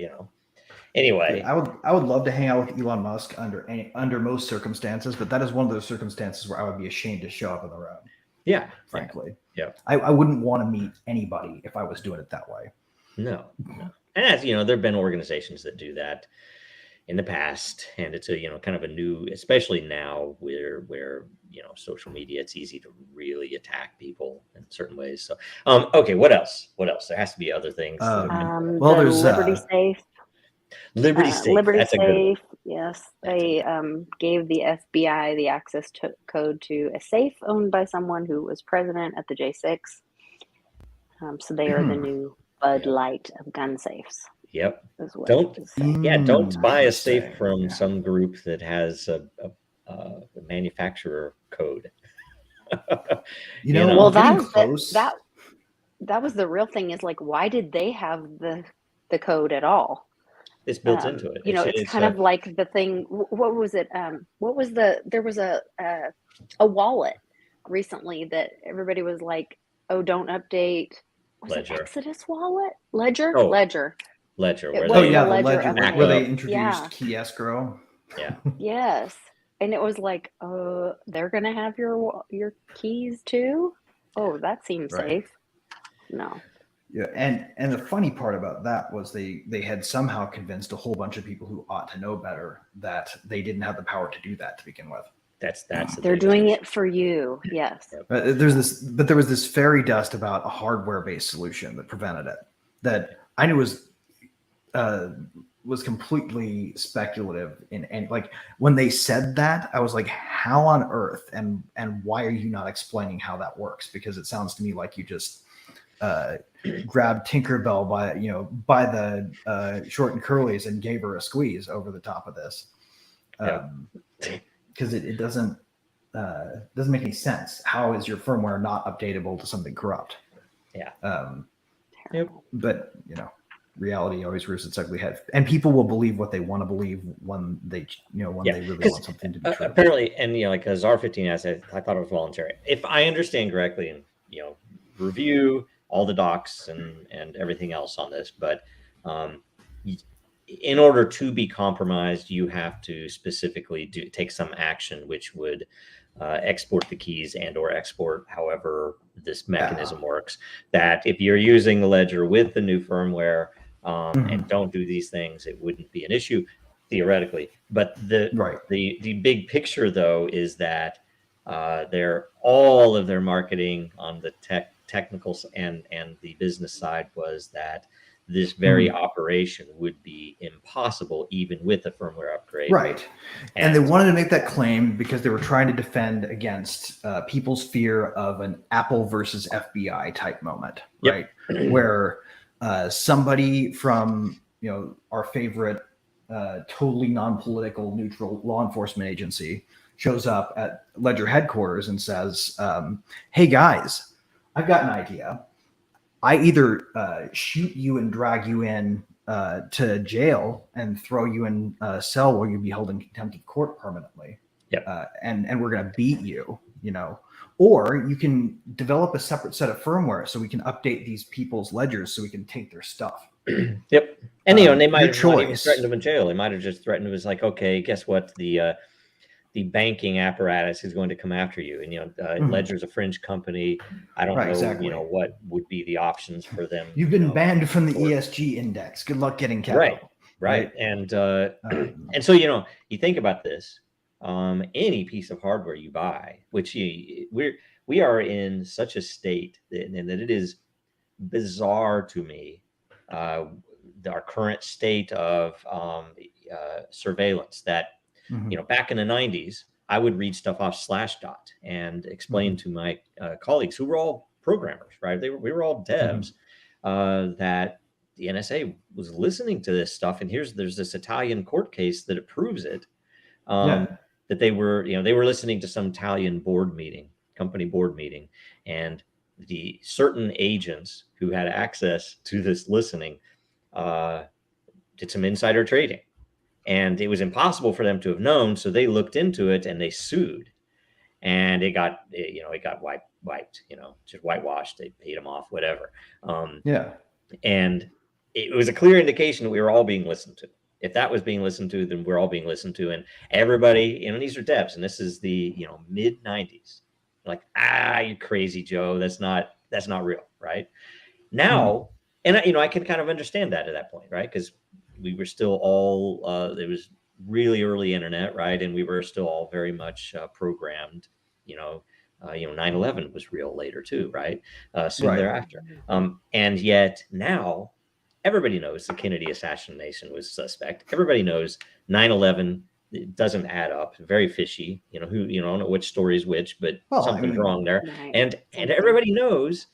Anyway, I would love to hang out with Elon Musk under most circumstances, but that is one of those circumstances where I would be ashamed to show up on the road. Yeah, frankly. Yeah, I wouldn't want to meet anybody if I was doing it that way. No. And as there have been organizations that do that. in the past, and it's a kind of a new, especially now where social media, it's easy to really attack people in certain ways. So okay, what else? There has to be other things. Well, The there's Liberty Safe. Liberty Safe. Liberty That's a good one. Safe. Yes, they gave the FBI the access code to a safe owned by someone who was president at the J6. So they are the new Bud Light of gun safes. Yep. Is what Don't it is saying. don't buy a safe Interesting. from Yeah. some group that has a manufacturer code. You know, Well, getting that close. that was the real thing. Is like, why did they have the code at all? It's built into it. It's kind of like the thing. What was it? What was there was a wallet recently that everybody was like, "Oh, don't update." Was Ledger. it Exodus wallet? Ledger? Oh. Ledger. Ledger. It where wasn't they- the Ledger Ledger update. where they Backup. introduced Yeah. key escrow. Yeah. Yes, and it was like, they're gonna have your keys too. Oh, that seems Right. safe. No. Yeah, and the funny part about that was they had somehow convinced a whole bunch of people who ought to know better that they didn't have the power to do that to begin with. That's the They're thing. doing it for you. Yes. But there was this fairy dust about a hardware-based solution that prevented it. That I knew was completely speculative. And like when they said that, I was like, how on earth and why are you not explaining how that works? Because it sounds to me like you just grabbed Tinkerbell by the short and curlies and gave her a squeeze over the top of this. Because it doesn't make any sense. How is your firmware not updatable to something corrupt? Yeah. Terrible. But reality always rears its ugly head, and people will believe what they want to believe when they they really want something to be true. Apparently, and like as R15 has, I thought it was voluntary. If I understand correctly, and review all the docs and everything else on this, but in order to be compromised, you have to specifically take some action, which would export the keys and or export however this mechanism works. That if you're using the ledger with the new firmware and don't do these things, it wouldn't be an issue theoretically. But the big picture though is that all of their marketing on the technical and the business side was that this very operation would be impossible even with a firmware upgrade. Right. And they wanted to make that claim because they were trying to defend against people's fear of an Apple versus FBI type moment, right? Where somebody from, our favorite totally non-political, neutral law enforcement agency shows up at Ledger headquarters and says, hey guys, I've got an idea. I either shoot you and drag you in to jail and throw you in a cell where you'll be held in contempt of court permanently. And we're going to beat you, or you can develop a separate set of firmware so we can update these people's ledgers so we can take their stuff. And they might have not even choice. threatened them in jail. They might have just threatened them as like, okay, guess what? The banking apparatus is going to come after you. And, Ledger's a fringe company. I don't know, exactly. What would be the options for them. You've been banned from the ESG index. Good luck getting capital. Right. And so, you think about this, any piece of hardware you buy, which we are in such a state and that it is bizarre to me, our current state of surveillance that, back in the 90s, I would read stuff off Slashdot and explain to my colleagues who were all programmers, right? We were all devs, that the NSA was listening to this stuff. And there's this Italian court case that approves it, that they were listening to some Italian company board meeting, and the certain agents who had access to this listening did some insider trading. And it was impossible for them to have known, so they looked into it and they sued, and it got wiped, just whitewashed. They paid them off, whatever. And it was a clear indication that we were all being listened to. If that was being listened to, then we're all being listened to, and everybody. These are devs, and this is the mid 90s. Like, you crazy Joe, that's not real, right? Now, and I can kind of understand that at that point, right? Because we were still all it was really early internet, right? And we were still all very much programmed. 9/11 was real later too, right? Soon Right. thereafter, and yet now everybody knows the Kennedy assassination was suspect. Everybody knows 9/11. It doesn't add up. Very fishy. I don't know which story is which, but Well, I something's mean, wrong there. Right. And everybody knows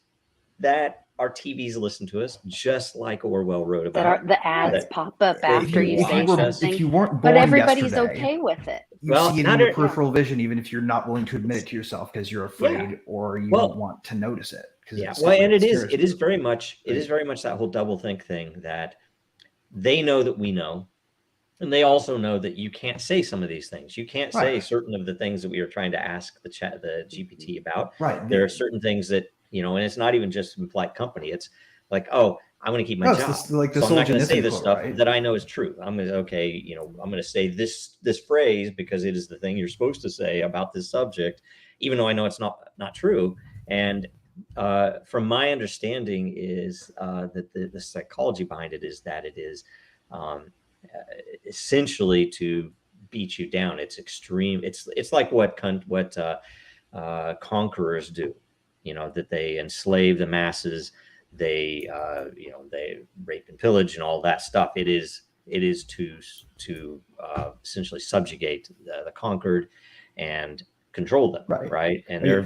that our TVs listen to us, just like Orwell wrote That about. the ads that pop up they after you say watch us. something, if you weren't but born everybody's yesterday, okay with it. you Well, see it not in your it- peripheral vision, even if you're not willing to admit it to yourself because you're afraid or you Well, don't want to notice it. Yeah, It's well, and it scares is you. very much Right. very much that whole doublethink thing, that they know that we know, and they also know that you can't say some of these things. You can't say Right. certain of the things that we are trying to ask the GPT about. Right. There are certain things that, and it's not even just in polite company. It's like, oh, I want to keep my job. Like the so I'm not going to say Solzhenitsyn this quote, stuff right? that I know is true. I'm going to, I'm going to say this phrase because it is the thing you're supposed to say about this subject, even though I know it's not true. And from my understanding is that the psychology behind it is that it is essentially to beat you down. It's extreme. It's like what conquerors do, that they enslave the masses. They they rape and pillage and all that stuff. It is to essentially subjugate the conquered and control them, right? And there are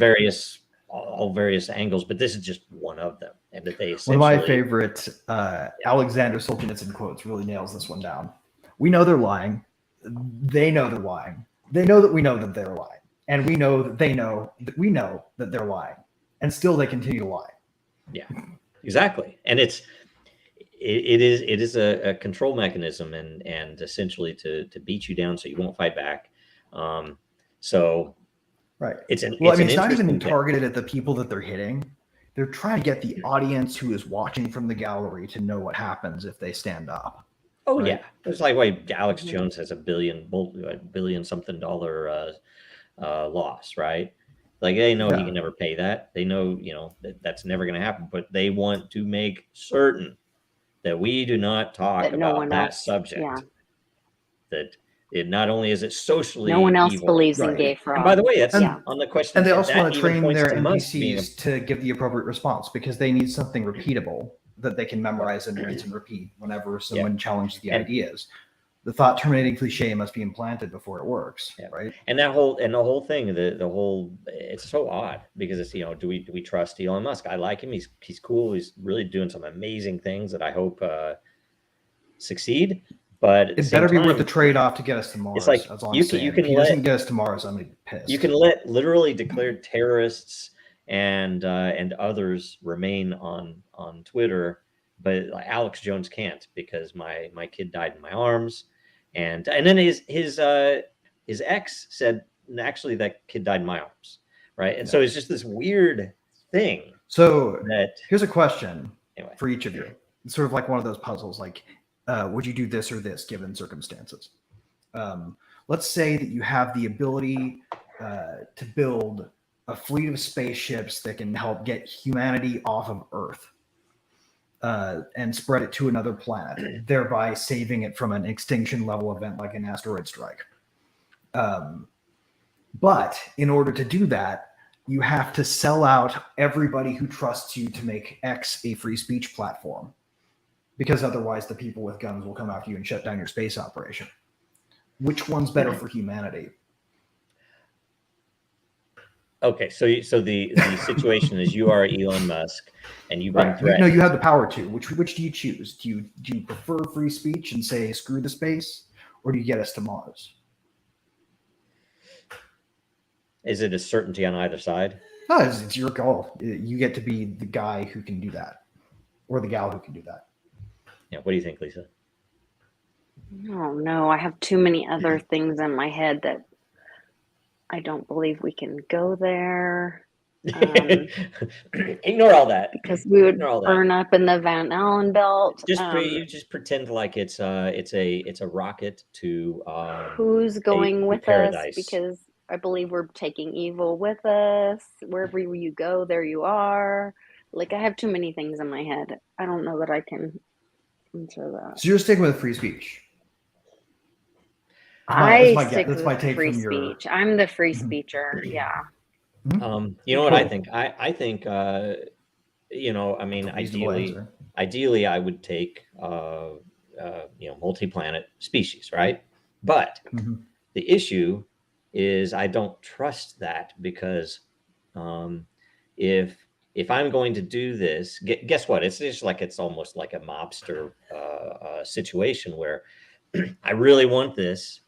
all various angles, but this is just one of them. And that they essentially, one of my favorite Alexander Solzhenitsyn quotes really nails this one down. We know they're lying. They know they're lying. They know that we know that they're lying, and we know that they know that we know that they're lying, and still they continue to lie. Yeah, exactly. And it is a control mechanism, and essentially to beat you down so you won't fight back. So right. It's not even targeted at the people that they're hitting. They're trying to get the audience who is watching from the gallery to know what happens if they stand up. Oh, right? Yeah. It's like why Alex Jones has $1 billion something dollar loss, right? Like they know he can never pay that. They know, that's never going to happen, but they want to make certain that we do not talk about that subject. Yeah. That it not only is it socially no one else evil, believes in gay fraud. And by the way, that's on the question. And they also want to train their NPCs to give the appropriate response because they need something repeatable that they can memorize and rinse and repeat whenever someone challenges the ideas. The thought terminating cliche must be implanted before it works, right? And the whole thing, the whole, it's so odd because it's, do we trust Elon Musk? I like him. He's cool. He's really doing some amazing things that I hope succeed. But it better be worth the trade-off to get us to Mars. It's like you can if he doesn't get us to Mars, I'm gonna be pissed. You can let literally declared terrorists and others remain on Twitter, but Alex Jones can't because my kid died in my arms, and then his ex said actually that kid died in my arms, right? And so it's just this weird thing. So here's a question for each of you. It's sort of like one of those puzzles, like. Would you do this or this given circumstances? Let's say that you have the ability to build a fleet of spaceships that can help get humanity off of Earth and spread it to another planet, thereby saving it from an extinction level event like an asteroid strike. But in order to do that, you have to sell out everybody who trusts you to make X a free speech platform. Because otherwise the people with guns will come after you and shut down your space operation. Which one's better for humanity? Okay, so the situation is you are Elon Musk and you've been threatened. No, you have the power to. Which do you choose? Do you prefer free speech and say screw the space, or do you get us to Mars? Is it a certainty on either side? No, it's your goal. You get to be the guy who can do that, or the gal who can do that. Yeah, what do you think, Lisa? Oh no, I have too many other things in my head that I don't believe we can go there. Ignore all that because we would burn up in the Van Allen belt. You just pretend like it's a rocket to who's going with us, because I believe we're taking evil with us. Wherever you go, there you are. Like I have too many things in my head. I don't know that I can answer that. So you're sticking with free speech. I That's stick my with take free from your. speech. I'm the free Mhm. speecher. Yeah. You know what I think? I think, you know, I mean, That's a reasonable answer. ideally, I would take, you know, multi-planet species, right? But Mhm. the issue is I don't trust that because um, if I'm going to do this, guess what? It's just like it's almost like a mobster situation where I really want this,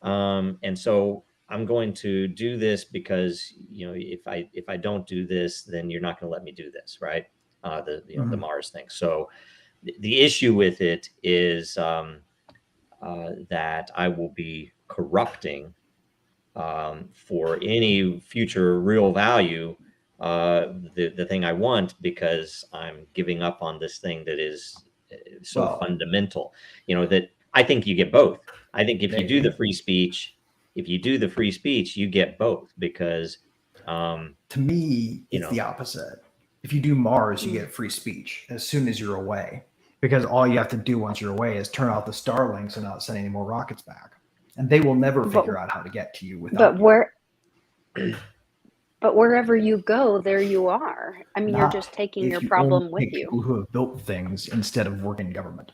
and so I'm going to do this because you know if I don't do this, then you're not going to let me do this, right? The you know the Mhm. Mars thing. So the issue with it is that I will be corrupting for any future real value the thing I want because I'm giving up on this thing that is so Well, fundamental. You know that I think you get both. I think if you do the maybe. free speech, you get both because To me, you it's the know opposite. If you do Mars, you Mm. get free speech as soon as you're away, because all you have to do once you're away is turn off the Starlinks and not send any more rockets back, and they will never But figure out how to get to you but without you. where but wherever you go, there you are. I mean, you're just Not taking your if you only problem with take you. people who have built things instead of working government.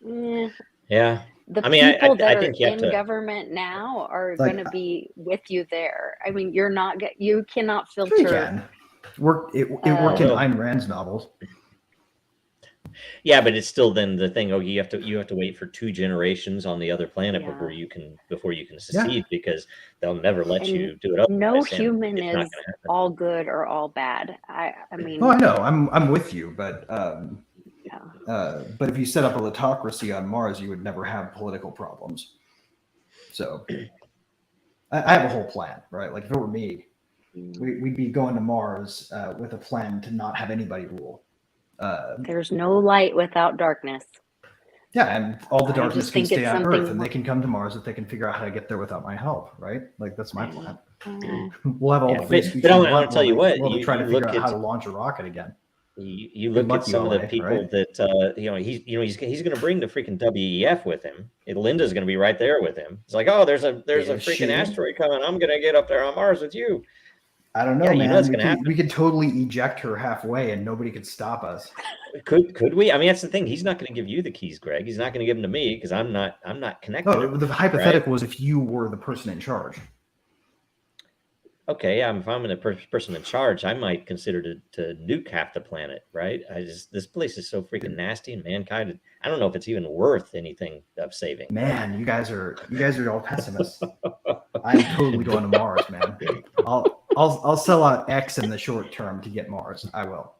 Eh, yeah. the I mean, people that I are think you have in to. government now are going Like, to be with you there. I mean, you cannot sure you filter. can. It Oh worked in well, Ayn Rand's novels. yeah, but it's still then the thing. Oh, you have to wait for 2 generations on the other planet Yeah. before you can Yeah. secede because they'll never let And you do it no otherwise, and human it's not is going to happen. all good or all bad. I Oh, mean, I know. I'm with you, yeah. but if you set up a autocracy on Mars, you would never have political problems. So I have a whole plan, right? Like if it were me, we'd be going to Mars with a plan to not have anybody rule. There's no light without darkness. Yeah, and all the I darkness just can think stay it's on Earth, and something. they can come to Mars if they can figure out how to get there without my help, right? Like that's my I plan. know. We'll have all Yeah, the free but speech but we I want want to tell you what while they try to you figure look out how at to launch a rocket again. you Good look luck, at some of the ULA, people right? that you know he's going to bring the freaking WEF with him. And Linda's going to be right there with him. It's like, oh, there's a Is freaking she? asteroid coming. I'm going to get up there on Mars with you. I don't Yeah, know, you know it's man. going to happen. We could totally eject her halfway, and nobody could stop us. Could we? I mean, that's the thing. He's not going to give you the keys, Greg. He's not going to give them to me because I'm not connected No, enough, the right? hypothetical was if you were the person in charge. Okay, yeah, if I'm the person in charge, I might consider to nuke half the planet, right? This place is so freaking nasty, and mankind. I don't know if it's even worth anything of saving. Man, you guys are all pessimists. I'm totally going to Mars, man. I'll sell out X in the short term to get Mars. I will.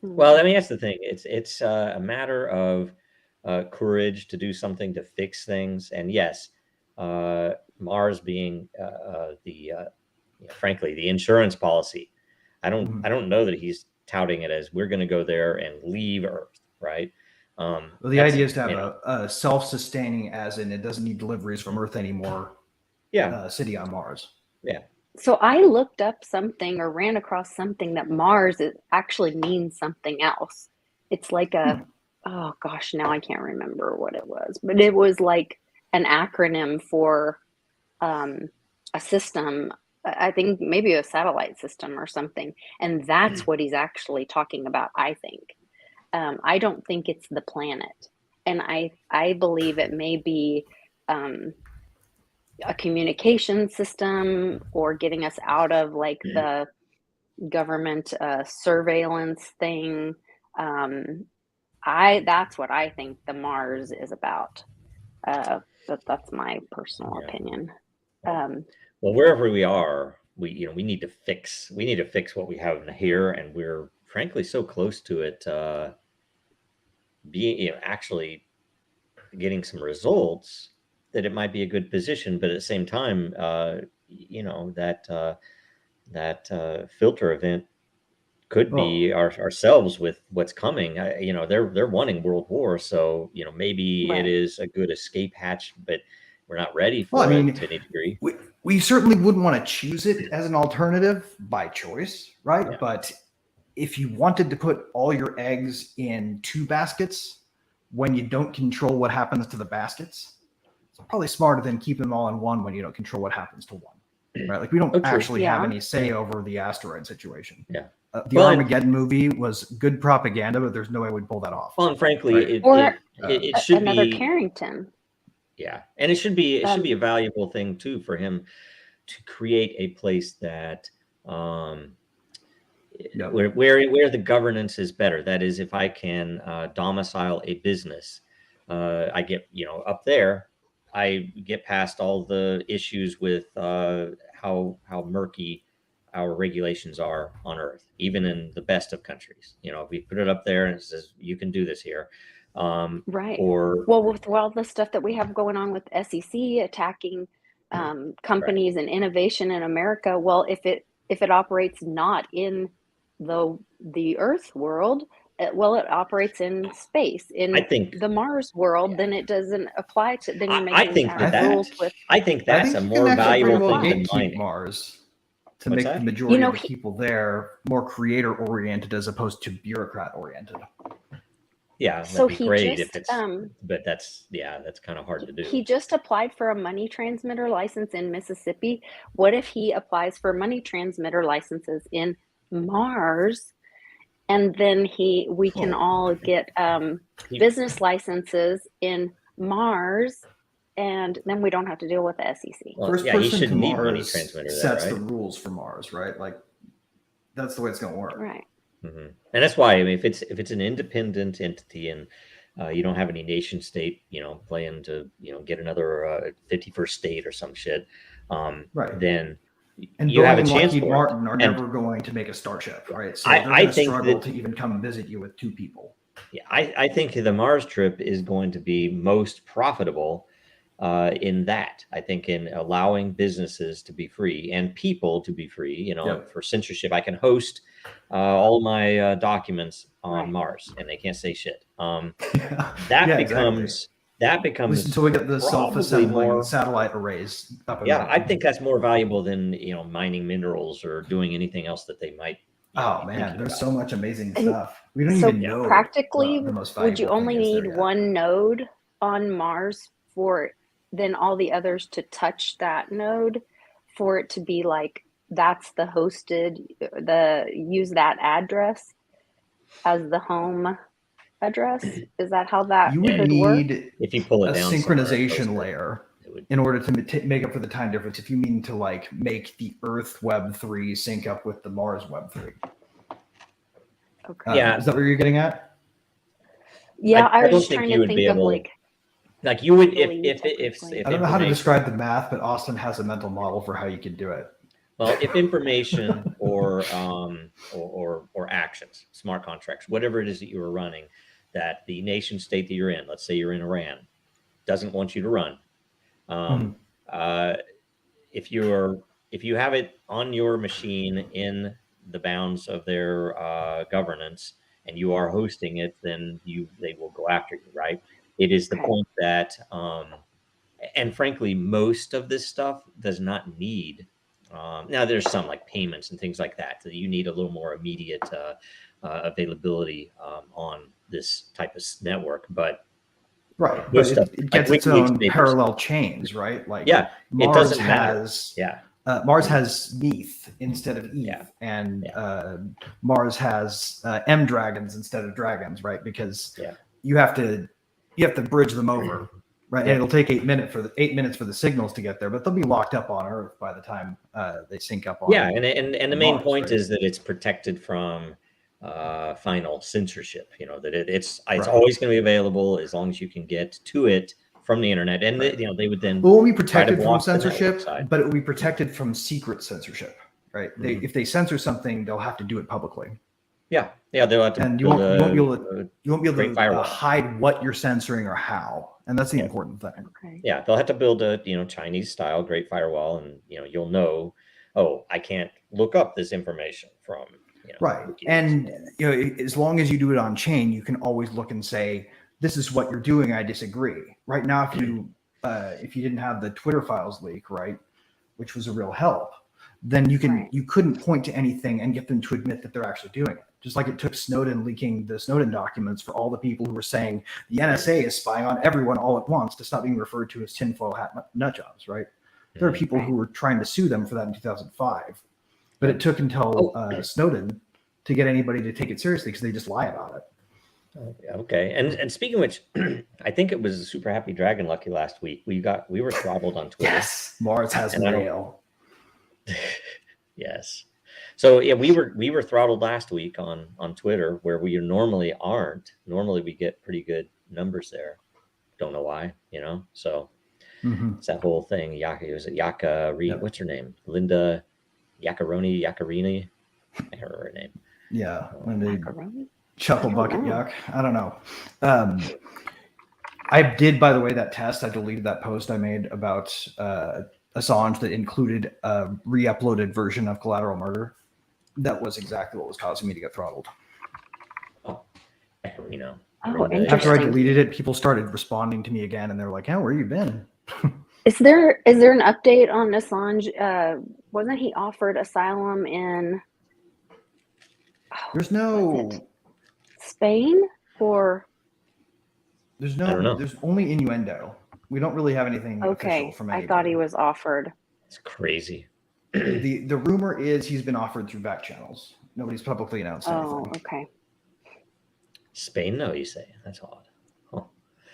Well, I mean, that's the thing. It's a matter of courage to do something to fix things, and yes, Mars being frankly, the insurance policy. Mhm. I don't know that he's touting it as we're going to go there and leave Earth, right? Well, the That's idea is to have you know, a self-sustaining, as in it doesn't need deliveries from Earth anymore, yeah, city on Mars. yeah. So I looked up something or ran across something that Mars actually means something else. It's like oh gosh, now I can't remember what it was, but it was like an acronym for a system. I think maybe a satellite system or something. And that's what he's actually talking about, I think. I don't think it's the planet. And I believe it may be a communication system or getting us out of like the government surveillance thing. That's what I think the Mars is about. That's my personal Yeah. opinion. Well, wherever we are, we need to fix what we have here, and we're frankly so close to it being actually getting some results that it might be a good position. But at the same time, that filter event could Well, be ourselves with what's coming. They're wanting world war, so maybe it Right. is a good escape hatch, but we're not ready well, I for it mean, to any degree. we certainly wouldn't want to choose it as an alternative by choice, right? Yeah. But if you wanted to put all your eggs in 2 baskets when you don't control what happens to the baskets, it's probably smarter than keep them all in one when you don't control what happens to one. Right? Like we don't actually have any say over the asteroid situation. Yeah. The Armageddon movie was good propaganda, but there's no way we'd pull that off. Well, and frankly, right? it should another be Carrington. Yeah, and it should be a valuable thing too for him to create a place that where the governance is better. That is, if I can domicile a business, I get up there, I get past all the issues with how murky our regulations are on Earth, even in the best of countries. If we put it up there and it says you can do this here. Right. Or with all the stuff that we have going on with SEC attacking companies and innovation in America, well, if it operates not in the Earth world, it operates in space, in the Mars world, then it doesn't apply to. Then you're making rules with. I think that's a more valuable thing than mining. Mars to make the majority of the people there more creator oriented as opposed to bureaucrat oriented. Yeah, that'd be great if it's, but that's kind of hard to do. He just applied for a money transmitter license in Mississippi. What if he applies for money transmitter licenses in Mars, and then we can all get business licenses in Mars, and then we don't have to deal with the SEC. Well, he shouldn't need money transmitter. Sets the rules for Mars, right? Like that's the way it's going to work, right? Mm-hmm. And that's why, I mean, if it's an independent entity and you don't have any nation state, playing to get another 51st state or some shit, right? Then and you Boeing have a chance. Lockheed Martin are never going to make a Starship, right? So they're going to struggle to even come visit you with 2 people. Yeah, I think the Mars trip is going to be most profitable in that. I think in allowing businesses to be free and people to be free. For censorship, I can host all my documents on Mars, and they can't say shit. That becomes until we get the self-assembling satellite arrays up and running. I think that's more valuable than mining minerals or doing anything else that they might. Oh man, there's so much amazing stuff. We don't even know. Practically, would you only need one node on Mars for then all the others to touch that node for it to be like that's the hosted, use that address as the home address? Is that how that you would could need work? If you pull it down synchronization layer in order to make up for the time difference? If you mean to like make the Earth Web 3 sync up with the Mars Web 3. Okay. Is that what you're getting at? Yeah, I was just trying to think of like you would if I don't know how to describe the math, but Austin has a mental model for how you could do it. Well, if information or actions, smart contracts, whatever it is that you are running, that the nation state that you're in, let's say you're in Iran, doesn't want you to run. If you have it on your machine in the bounds of their governance and you are hosting it, then they will go after you, right? It is the point that, and frankly, most of this stuff does not need. Now, there's some like payments and things like that you need a little more immediate availability on this type of network, but but it gets its own parallel chains, right? Like Mars it doesn't has matter. Mars has Neath instead of Eve, and Mars has M dragons instead of dragons, right? Because you have to bridge them over. Right, and it'll take 8 minutes for the signals to get there, but they'll be locked up on Earth by the time they sync up on. And the main point is that it's protected from final censorship. That it's always going to be available as long as you can get to it from the internet, and they would then. Well, it will be protected from censorship, but it will be protected from secret censorship. Right? Mm-hmm. If they censor something, they'll have to do it publicly. Yeah, they'll have to. And you won't be able to hide what you're censoring or how, and that's the important thing. Okay. Yeah, they'll have to build a Chinese style Great Firewall, and you'll know. Oh, I can't look up this information from. Right, and as long as you do it on chain, you can always look and say, "This is what you're doing. I disagree." Right now, if you didn't have the Twitter files leak, right, which was a real help. then you Right. couldn't point to anything and get them to admit that they're actually doing it. Just like it took Snowden leaking the Snowden documents for all the people who were saying the NSA is spying on everyone all at once to stop being referred to as tinfoil hat nut jobs, right? There are people who were trying to sue them for that in 2005, but it took until Snowden to get anybody to take it seriously because they just lie about it. Okay. And speaking of which, I think it was Super Happy Dragon Lucky last week. We were throttled on Twitter. Yes, Mars has mail. Yes. So yeah, we were throttled last week on Twitter, where we normally aren't. Normally we get pretty good numbers there. Don't know why, So it's that whole thing. What's her name? Linda Yaccarini. I can't remember her name. Yeah, Linda Chuckle Bucket Yuck. I don't know. I did, by the way, that test. I deleted that post I made about Assange that included a re-uploaded version of Collateral Murder. That was exactly what was causing me to get throttled. Oh, interesting. After I deleted it, people started responding to me again, and they were like, "How, where you been?" Is there an update on Assange? Wasn't he offered asylum in? There's no Spain or there's I don't know. There's only innuendo. We don't really have anything official from anybody. I thought he was offered. It's crazy. The rumor is he's been offered through back channels. Nobody's publicly announced anything. Oh, okay. Spain, no, you say. That's odd. Huh.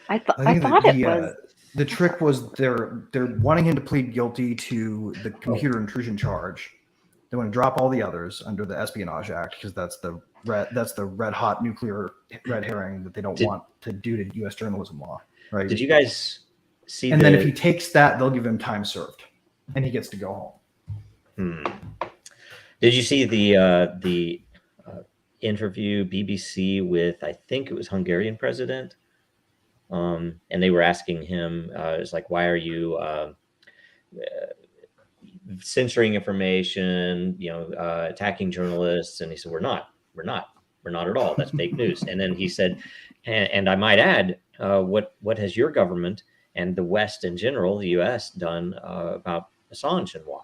I thought it was. The trick was they're wanting him to plead guilty to the computer intrusion charge. They want to drop all the others under the Espionage Act because that's the red hot nuclear red herring that they don't want to do to U.S. journalism law. Right? Did you guys see? And then if he takes that, they'll give him time served, and he gets to go home. Did you see the interview BBC with, I think it was Hungarian president, and they were asking him, it's like, why are you censoring information, attacking journalists? And he said, we're not at all. That's fake news. And then he said, and I might add, what has your government and the West in general, the U.S., done about Assange, and why?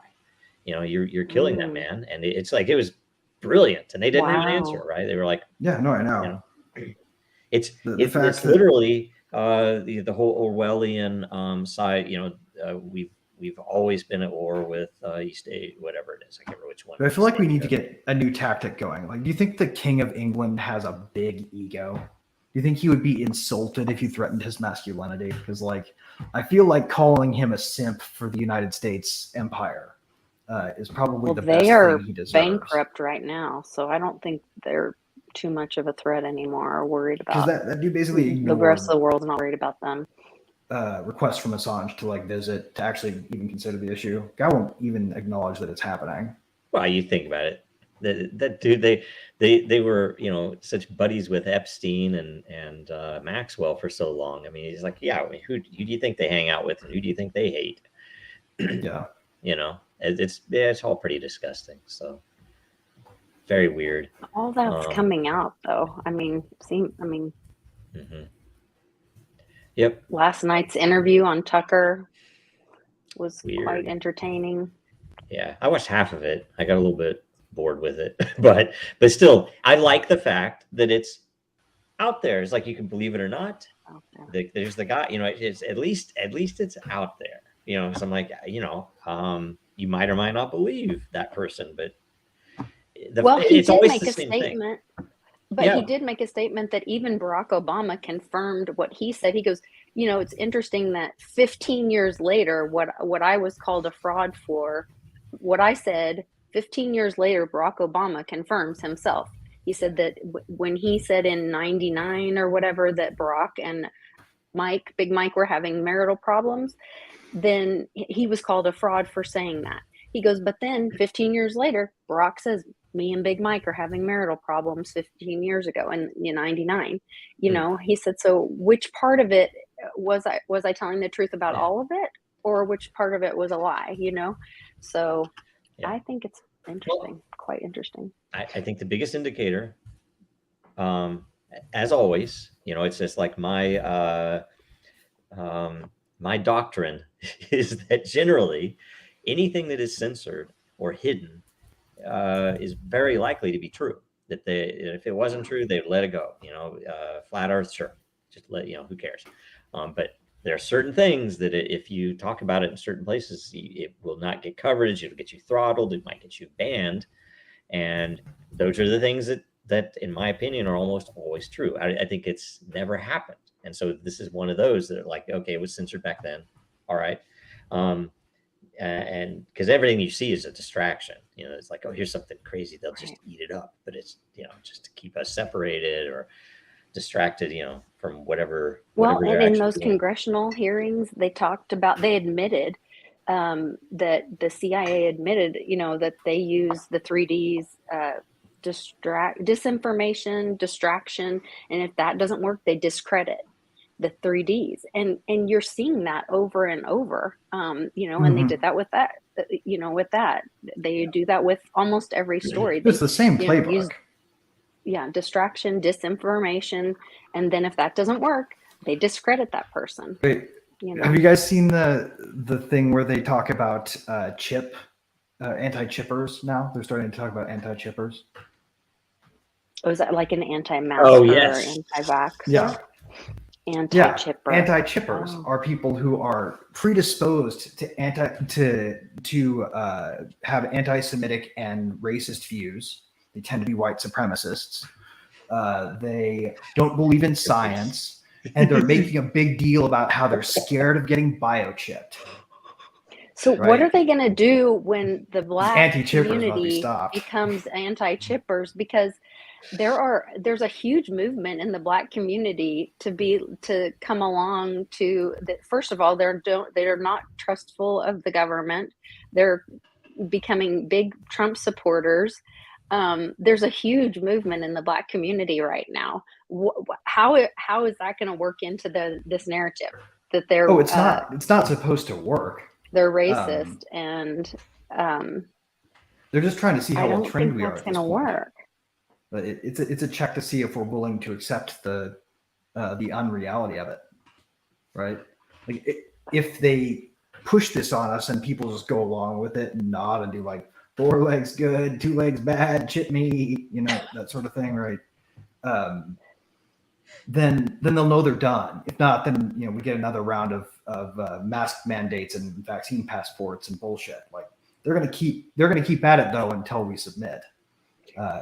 You're killing that man. And it's like, it was brilliant, and they didn't have an answer, right? They were like, yeah, no, I know. It's literally the whole Orwellian side. We've always been at war with East Asia, whatever it is. I can't remember which one. But I feel like we need to get a new tactic going. Like, do you think the King of England has a big ego? Do you think he would be insulted if you threatened his masculinity? Because, I feel like calling him a simp for the United States empire is probably the best thing he deserves. They are bankrupt right now, so I don't think they're too much of a threat anymore or worried about. Because that dude basically the rest of the world's not worried about them. Requests from Assange to visit, to actually even consider the issue. Guy won't even acknowledge that it's happening. Well, you think about it. That dude, they were such buddies with Epstein and Maxwell for so long. I mean, he's like, who do you think they hang out with, and who do you think they hate? Yeah, it's all pretty disgusting. So very weird. All that's coming out, though. Yep. Last night's interview on Tucker was weird. Quite entertaining. Yeah, I watched half of it. I got a little bit bored with it, but still, I like the fact that it's out there. It's like, you can believe it or not. There's the guy. It's at least it's out there. So I'm like, you might or might not believe that person, but he did make a statement. But he did make a statement that even Barack Obama confirmed what he said. He goes, it's interesting that 15 years later, what I was called a fraud for, what I said 15 years later, Barack Obama confirms himself. He said that when he said in 99 or whatever that Barack and Big Mike were having marital problems, then he was called a fraud for saying that. He goes, but then 15 years later, Barack says, me and Big Mike are having marital problems 15 years ago in 99. He said, so which part of it was I telling the truth about all of it, or which part of it was a lie, So I think it's interesting, quite interesting. I think the biggest indicator, as always, it's just like my doctrine is that generally anything that is censored or hidden is very likely to be true. That if it wasn't true, they'd let it go. Flat Earth, sure, just who cares? But there are certain things that if you talk about it in certain places, it will not get coverage. It'll get you throttled. It might get you banned. And those are the things that, in my opinion, are almost always true. I think it's never happened. And so this is one of those that are like, okay, it was censored back then. All right. And because everything you see is a distraction, it's like, oh, here's something crazy. They'll just eat it up. But it's, just to keep us separated or distracted, from whatever. Well, and in those doing. Congressional hearings, they admitted that the CIA admitted, that they use the 3Ds, disinformation, distraction, and if that doesn't work, they discredit the 3Ds, and you're seeing that over and over, and they did that with that, they do that with almost every story. It's the same playbook. Distraction, disinformation, and then if that doesn't work, they discredit that person. Wait, have you guys seen the thing where they talk about anti-chippers now? They're starting to talk about anti-chippers. Oh, is that like an anti-masker? Oh, yes. Or anti-vaxxer? Yeah. Anti-chipper. Anti-chippers are people who are predisposed to have anti-Semitic and racist views. They tend to be white supremacists. They don't believe in science, and they're making a big deal about how they're scared of getting biochipped. So what are they going to do when the Black community be becomes anti-chippers? Because there's a huge movement in the Black community to come along to that. First of all, they're not trustful of the government. They're becoming big Trump supporters. There's a huge movement in the Black community right now. How is that going to work into this narrative that they're? Oh, it's not supposed to work. They're racist, and they're just trying to see how well trained we are. That's going to work. But it's a check to see if we're willing to accept the unreality of it, right? Like if they push this on us and people just go along with it and nod and do like 4 legs good, 2 legs bad, chip me, that sort of thing, right? Then they'll know they're done. If not, then we get another round of mask mandates and vaccine passports and bullshit. Like they're gonna keep at it though until we submit.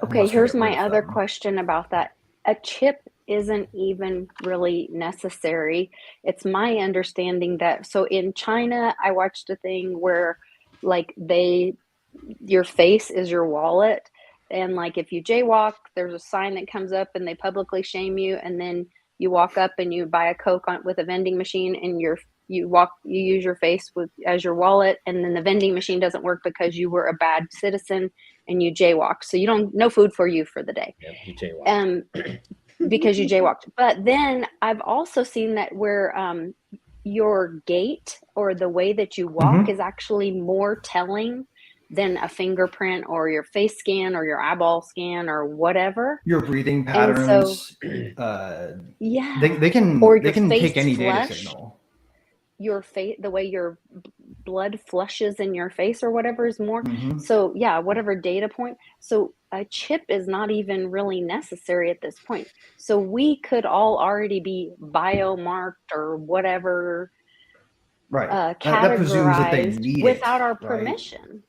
Okay, here's my other question about that. A chip isn't even really necessary. It's my understanding that in China, I watched a thing where like your face is your wallet. And like if you jaywalk, there's a sign that comes up and they publicly shame you. And then you walk up and you buy a Coke with a vending machine and you use your face as your wallet. And then the vending machine doesn't work because you were a bad citizen and you jaywalked. So no food for you for the day. Yeah, you jaywalked. Because you jaywalked. But then I've also seen that where your gait or the way that you walk is actually more telling than a fingerprint or your face scan or your eyeball scan or whatever. Your breathing patterns. They can take any data signal. Your face, the way your blood flushes in your face or whatever is more. So whatever data point. So a chip is not even really necessary at this point. So we could all already be biomarked or whatever. Right. Categorized that presumes that they need without our right? permission.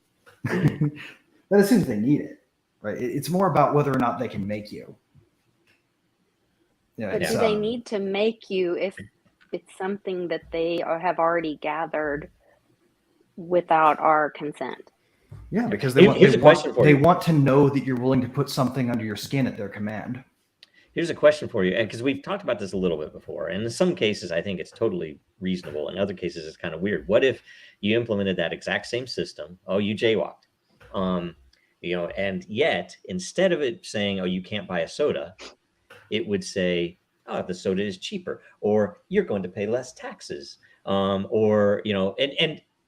That assumes they need it, right? It's more about whether or not they can make you. But do they need to make you if it's something that they have already gathered without our consent? Yeah, because they want to know that you're willing to put something under your skin at their command. Here's a question for you, because we've talked about this a little bit before, and in some cases I think it's totally reasonable. In other cases it's kind of weird. What if you implemented that exact same system? Oh, you jaywalked, and yet instead of it saying, oh, you can't buy a soda, it would say, oh, the soda is cheaper, or you're going to pay less taxes, and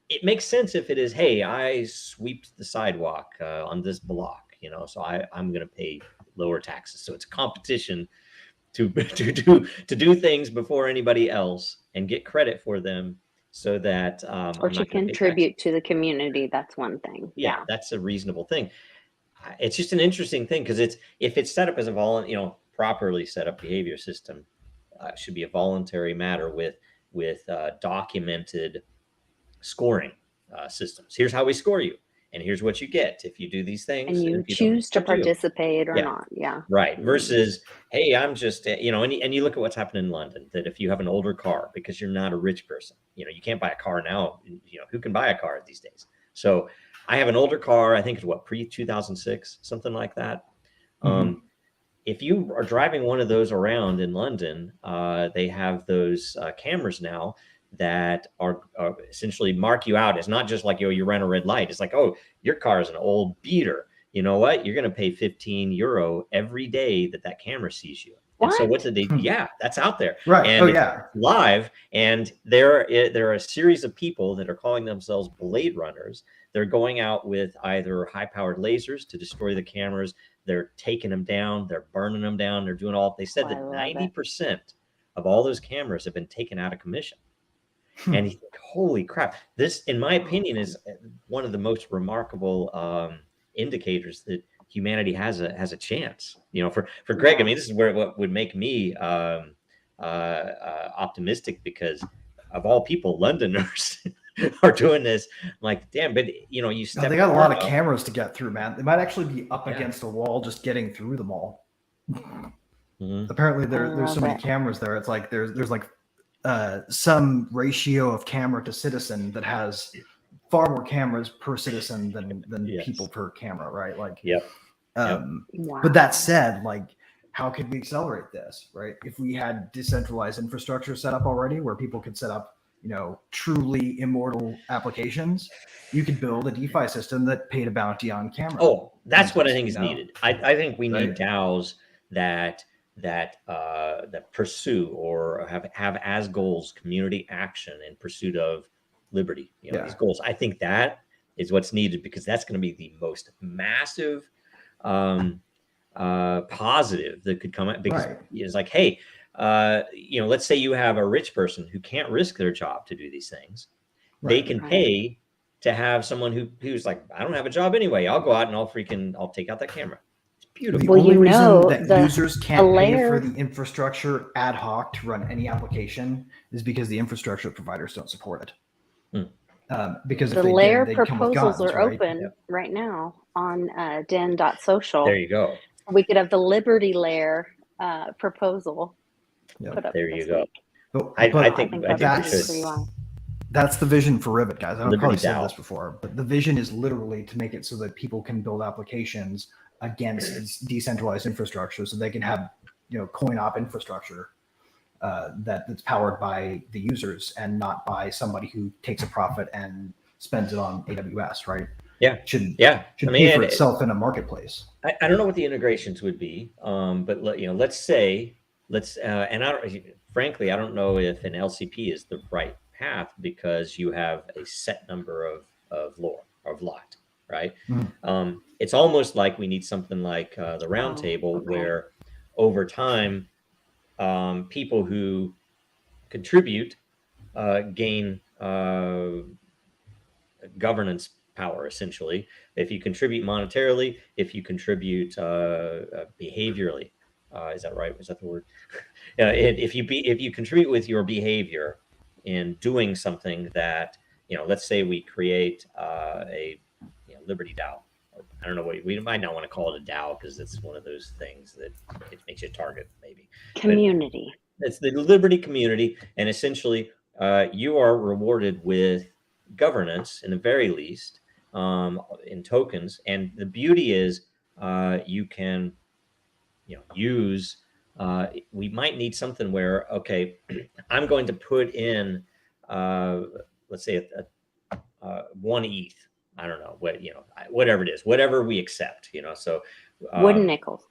it makes sense if it is, hey, I swept the sidewalk on this block, so I'm going to pay lower taxes. So it's competition to do things before anybody else and get credit for them so that Or I'm to not going to pay taxes. contribute to the community. That's one thing. Yeah, that's a reasonable thing. It's just an interesting thing because if it's set up as a properly set up behavior system, it should be a voluntary matter with documented scoring systems. Here's how we score you, and here's what you get if you do these things. And you if you don't, choose to what you do. participate or Yeah. not. Yeah. Right. Versus, hey, I'm just, and you look at what's happening in London, that if you have an older car, because you're not a rich person, you can't buy a car now, who can buy a car these days? So I have an older car, I think it's pre-2006, something like that. If you are driving one of those around in London, they have those cameras now that are essentially mark you out. It's not just like, you ran a red light. It's like, oh, your car is an old beater. You know what? You're going to pay €15 every day that camera sees you. And so what did they do? Yeah, that's out there. Right. And it's live. And there are a series of people that are calling themselves Blade Runners. They're going out with either high-powered lasers to destroy the cameras. They're taking them down. They're burning them down. They're doing all. They said that 90% of all those cameras have been taken out of commission. And you think, holy crap! This, in my opinion, is one of the most remarkable indicators that humanity has a chance. For Greg, I mean, this is what would make me optimistic, because of all people, Londoners are doing this. I'm like, damn, but you step. They got a lot of cameras to get through, man. They might actually be up against a wall just getting through them all. Apparently, there's so many cameras there. It's like there's like some ratio of camera to citizen that has far more cameras per citizen than people per camera, right? Like, But that said, like, how could we accelerate this, right? If we had decentralized infrastructure set up already, where people could set up, truly immortal applications, you could build a DeFi system that paid a bounty on camera. Oh, that's what I think is needed. I think we need DAOs that pursue or have as goals community action in pursuit of liberty. These goals. I think that is what's needed, because that's going to be the most massive positive that could come out. Because it's like, hey, let's say you have a rich person who can't risk their job to do these things. They can pay to have someone who's like, I don't have a job anyway. I'll go out and I'll take out that camera. Beautiful. The only reason that users can't pay for the infrastructure ad hoc to run any application is because the infrastructure providers don't support it. Because the layer proposals are open right now on Den.Social. There you go. We could have the Liberty layer proposal put up. There you go. I think that's the vision for Rivet, guys. I've probably said this before, but the vision is literally to make it so that people can build applications against decentralized infrastructure, so they can have coin op infrastructure that's powered by the users and not by somebody who takes a profit and spends it on AWS, right? Should pay for itself in a marketplace. I don't know what the integrations would be, but let's say and frankly I don't know if an LCP is the right path, because you have a set number of lot. Right. It's almost like we need something like the roundtable, where over time, people who contribute gain governance power, essentially. If you contribute monetarily, if you contribute behaviorally, is that right? Is that the word? If you contribute with your behavior in doing something that, let's say we create a Liberty DAO. I don't know what we might not want to call it a DAO, because it's one of those things that it makes you a target, maybe. Community. But it's the Liberty community, and essentially, you are rewarded with governance, in the very least, in tokens. And the beauty is, you can, use. We might need something where, okay, I'm going to put in, let's say, 1 ETH. I don't know what, whatever it is, whatever we accept, so wooden nickels.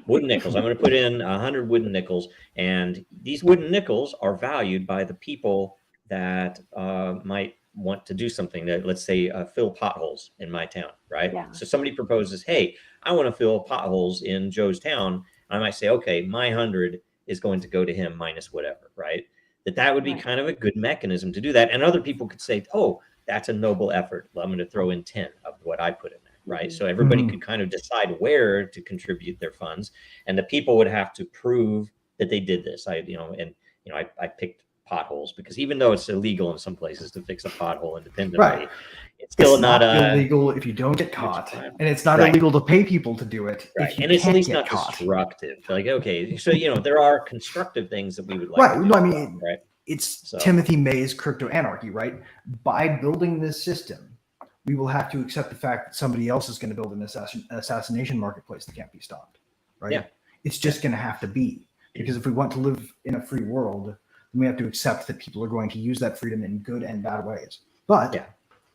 Wooden nickels. I'm going to put in 100 wooden nickels, and these wooden nickels are valued by the people that might want to do something, that, let's say, fill potholes in my town, right? So somebody proposes, hey, I want to fill potholes in Joe's town. I might say, okay, my 100 is going to go to him minus whatever, right? that would be Right. kind of a good mechanism to do that. And other people could say, oh, that's a noble effort. Well, I'm going to throw in 10 of what I put in there, right? So everybody Mhm. could kind of decide where to contribute their funds, and the people would have to prove that they did this. I picked potholes because even though it's illegal in some places to fix a pothole independently, Right. it's still It's not illegal if you don't get caught, crime. and it's not Right. illegal to pay people to do it Right. if you And it's at can't least get not caught. destructive. Like, okay, so there are constructive things that we would like Right. to do. No, I mean, right. it's So- Timothy May's crypto anarchy, right? By building this system, we will have to accept the fact that somebody else is going to build an assassination marketplace that can't be stopped, right? Yeah. It's just going to have to be, because if we want to live in a free world, then we have to accept that people are going to use that freedom in good and bad ways. But Yeah.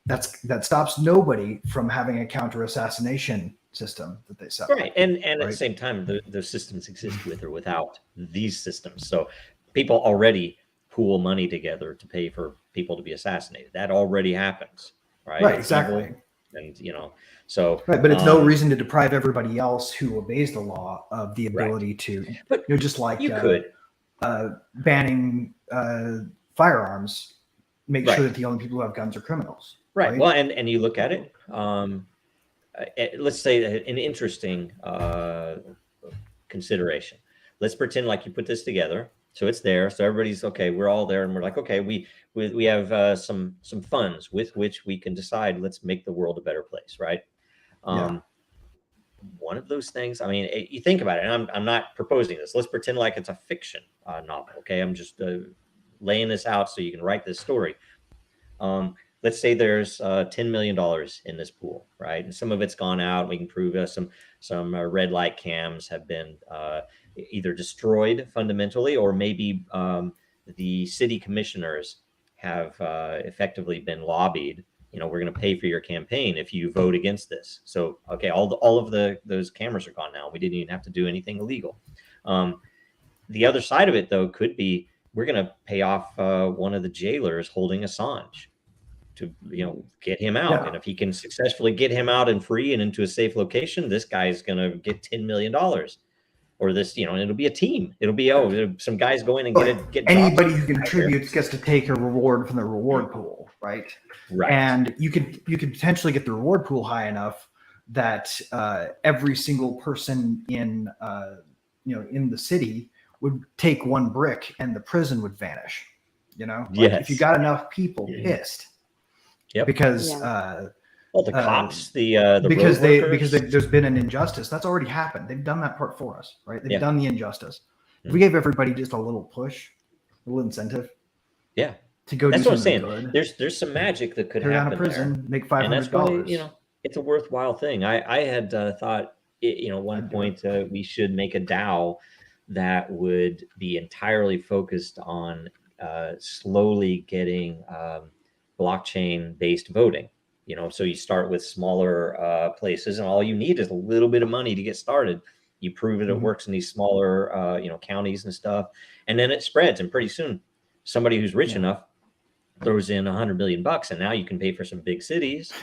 that stops nobody from having a counter assassination system that they set up. Right. And at Right. the same time, those systems exist with or without these systems. So people already pool money together to pay for people to be assassinated. That already happens. Right. Right, It's exactly. evil, and so Right, but it's no reason to deprive everybody else who obeys the law of the Right. ability to, But just like you could. banning firearms, make Right. sure that the only people who have guns are criminals. Right. Well, and you look at it. Let's say an interesting consideration. Let's pretend like you put this together, so it's there, so everybody's okay. We're all there, and we're like, okay, we have some funds with which we can decide. Let's make the world a better place, right? One of those things. I mean, you think about it, and I'm not proposing this. Let's pretend like it's a fiction novel. Okay, I'm just laying this out so you can write this story. Let's say there's $10 million in this pool, right? And some of it's gone out. We can prove some red light cams have been either destroyed fundamentally, or maybe the city commissioners have effectively been lobbied. We're going to pay for your campaign if you vote against this. So, okay, all of those cameras are gone now. We didn't even have to do anything illegal. The other side of it, though, could be we're going to pay off one of the jailers holding Assange to get him out. Yeah. And if he can successfully get him out and free and into a safe location, this guy's going to get $10 million. Or this, and it'll be a team. It'll be some guys go in and get anybody who contributes gets to take a reward from the reward pool, right? Right. And you could potentially get the reward pool high enough that every single person in the city would take one brick and the prison would vanish. Yes. If you got enough people pissed, because the cops, the because road workers. there's been an injustice that's already happened. They've done that part for us, right? They've Yeah. done the injustice. If we gave everybody just a little push, a little incentive, to go That's do what I'm something saying. good, There's some magic that could tear down happen a prison, there. make And that's $500. why it's a worthwhile thing. I had thought at one point we should make a DAO that would be entirely focused on slowly getting blockchain based voting. So you start with smaller places, and all you need is a little bit of money to get started. You prove that it works in these smaller counties and stuff, and then it spreads, and pretty soon somebody who's rich enough throws in $100 million, and now you can pay for some big cities.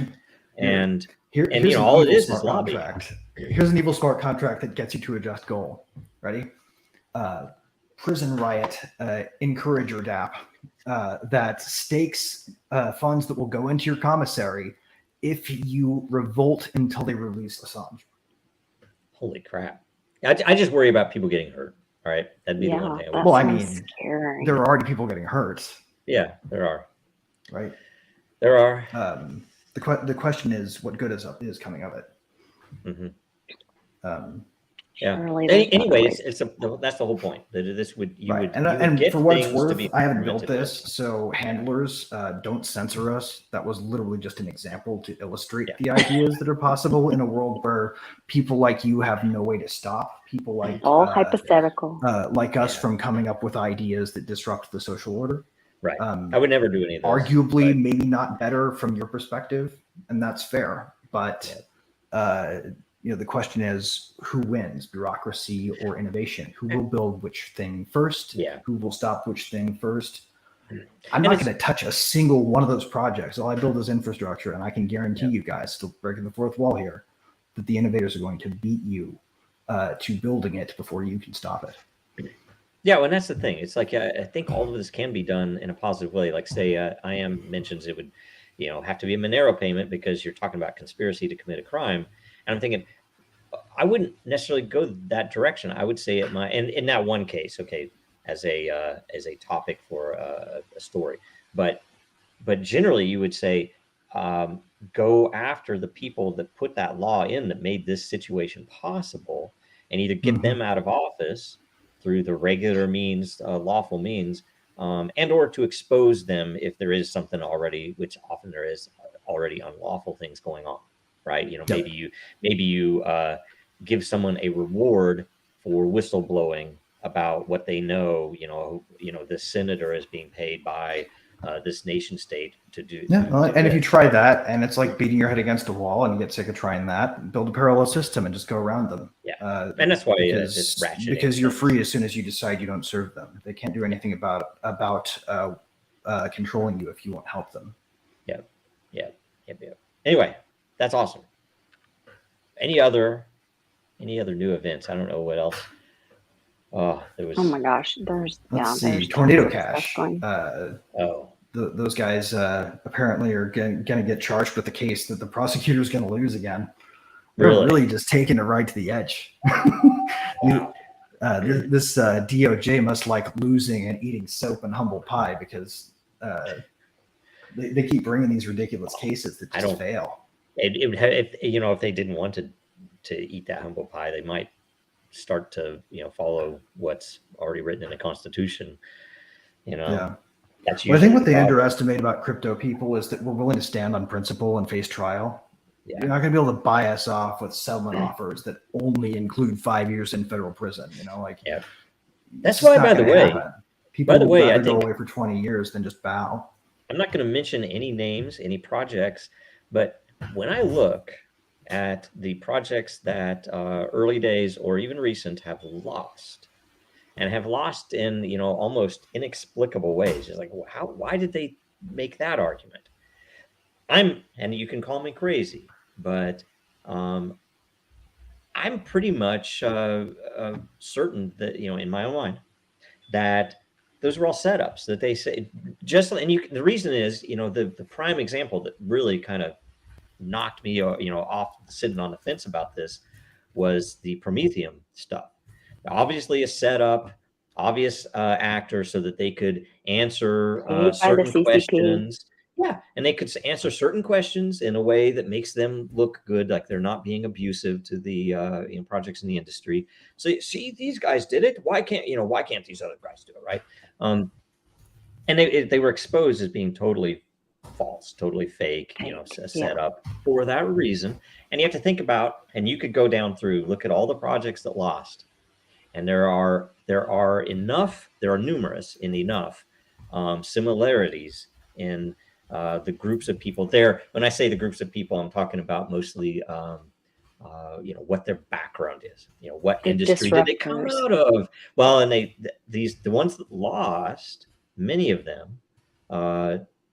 And here's all it evil is smart lobby. contract. Here's an evil smart contract that gets you to a just goal. Ready? Prison riot encourager DApp that stakes funds that will go into your commissary if you revolt until they release Assange. Holy crap! I just worry about people getting hurt. All right, that'd be the one thing. Well, I mean, scary. there are already people getting hurt. Yeah, there are. Right. There are. The question is, what good is coming of it? Mm-hmm. Yeah. Anyway, that's the whole point. That this would and for what it's worth, I haven't built this, so handlers don't censor us. That was literally just an example to illustrate the ideas that are possible in a world where people like you have no way to stop people like all hypothetical, like us from coming up with ideas that disrupt the social order. Right. I would never do any of those. Arguably, maybe not better from your perspective, and that's fair. But the question is, who wins, bureaucracy or innovation? Who will build which thing first? Who will stop which thing first? I'm not going to touch a single one of those projects. All I build is infrastructure, and I can guarantee you guys, still breaking the fourth wall here, that the innovators are going to beat you to building it before you can stop it. Yeah, well, and that's the thing. It's like I think all of this can be done in a positive way. Like, say, IM mentions it would, have to be a Monero payment because you're talking about conspiracy to commit a crime. And I'm thinking, I wouldn't necessarily go that direction. I would say and in that one case, okay, as a topic for a story, but generally you would say, go after the people that put that law in that made this situation possible, and either get them out of office through the regular means, lawful means, and or to expose them if there is something already, which often there is already unlawful things going on, right? Maybe you give someone a reward for whistleblowing about what they know. This senator is being paid by this nation state to do. And if you try that and it's like beating your head against a wall and you get sick of trying that, build a parallel system and just go around them. Yeah, and that's why it's ratcheting. Because you're free as soon as you decide you don't serve them. They can't do anything about controlling you if you won't help them. Yep. Anyway, that's awesome. Any other new events? I don't know what else. There was. Oh my gosh, there's Tornado Cash. Oh, those guys apparently are going to get charged with the case that the prosecutor is going to lose again. They're really just taking it right to the edge. Wow. This DOJ must like losing and eating soap and humble pie because they keep bringing these ridiculous cases that just fail. It would have, if they didn't want to eat that humble pie, they might start to follow what's already written in the Constitution. Yeah. That's I think what they underestimate about crypto people is that we're willing to stand on principle and face trial. Yeah. You're not going to be able to buy us off with settlement offers that only include 5 years in federal prison. Yeah. That's why, by the way, people would rather go away for 20 years than just bow. I'm not going to mention any names, any projects, but when I look at the projects that early days or even recent have lost in almost inexplicable ways, it's like, why did they make that argument? And you can call me crazy, but I'm pretty much certain that in my own mind that those were all setups that they say the reason is the prime example that really kind of knocked me off sitting on the fence about this was the Prometheum stuff. Obviously a setup, obvious actor so that they could answer certain questions. Yeah, and they could answer certain questions in a way that makes them look good, like they're not being abusive to the projects in the industry. So see, these guys did it. Why can't these other guys do it, right? And they were exposed as being totally false, totally fake, set up for that reason. And you have to think about, and you could go down through, look at all the projects that lost, and there are numerous similarities in the groups of people there. When I say the groups of people, I'm talking about mostly what their background is, what industry did they come out of. Well, and the ones that lost, many of them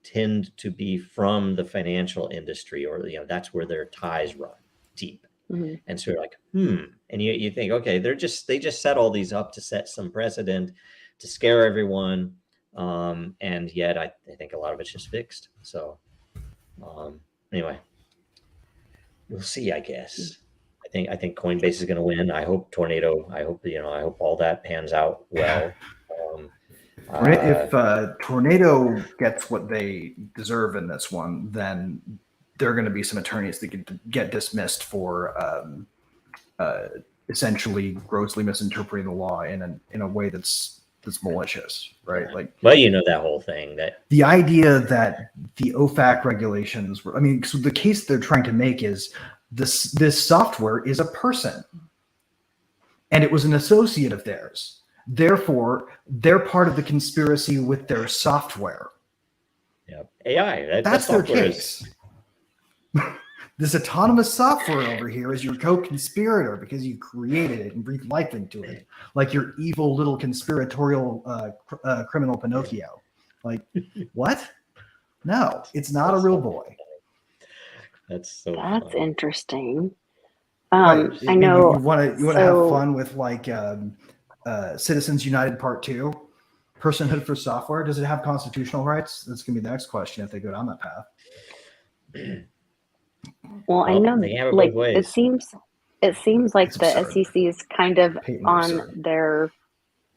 tend to be from the financial industry, or that's where their ties run deep. Mm-hmm. And so you're like, and you think, okay, they just set all these up to set some precedent, to scare everyone. And yet I think a lot of it's just fixed. So anyway, we'll see, I guess. I think Coinbase is going to win. I hope Tornado, I hope all that pans out well. If Tornado gets what they deserve in this one, then there are going to be some attorneys that get dismissed for essentially grossly misinterpreting the law in a way that's malicious, right? Well, that whole thing, that the idea that the OFAC regulations were, so the case they're trying to make is this software is a person and it was an associate of theirs. Therefore, they're part of the conspiracy with their software. Yeah, AI. That's their case. This autonomous software over here is your co-conspirator because you created it and breathed life into it, like your evil little conspiratorial criminal Pinocchio. Like, what? No, it's not a real boy. That's interesting. Right. I know you want to have fun with like Citizens United Part 2, personhood for software. Does it have constitutional rights? That's going to be the next question if they go down that path. Well, I Well, know, they have it like, both ways. it seems like It's the absurd. SEC is kind of Patently on absurd.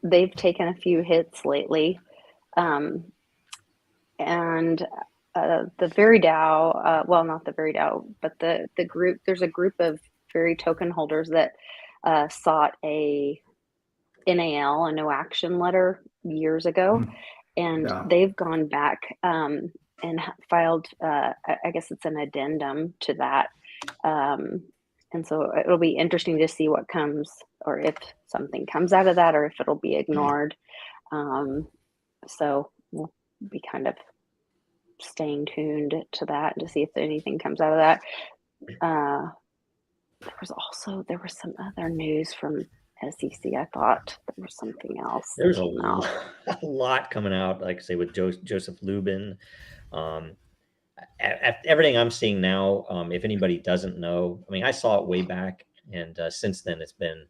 they've taken a few hits lately. And the Very DAO, well, not the Very DAO, but the group, there's a group of Very token holders that sought a NAL, a no action letter, years ago, and Yeah. they've gone back and filed, I guess it's an addendum to that. And so it'll be interesting to see what comes, or if something comes out of that, or if it'll be ignored. So we'll be kind of staying tuned to that to see if anything comes out of that. There was some other news from SEC. I thought there was something else. There's a lot coming out, like I say, with Joseph Lubin. Everything I'm seeing now, if anybody doesn't know, I mean, I saw it way back, and since then it's been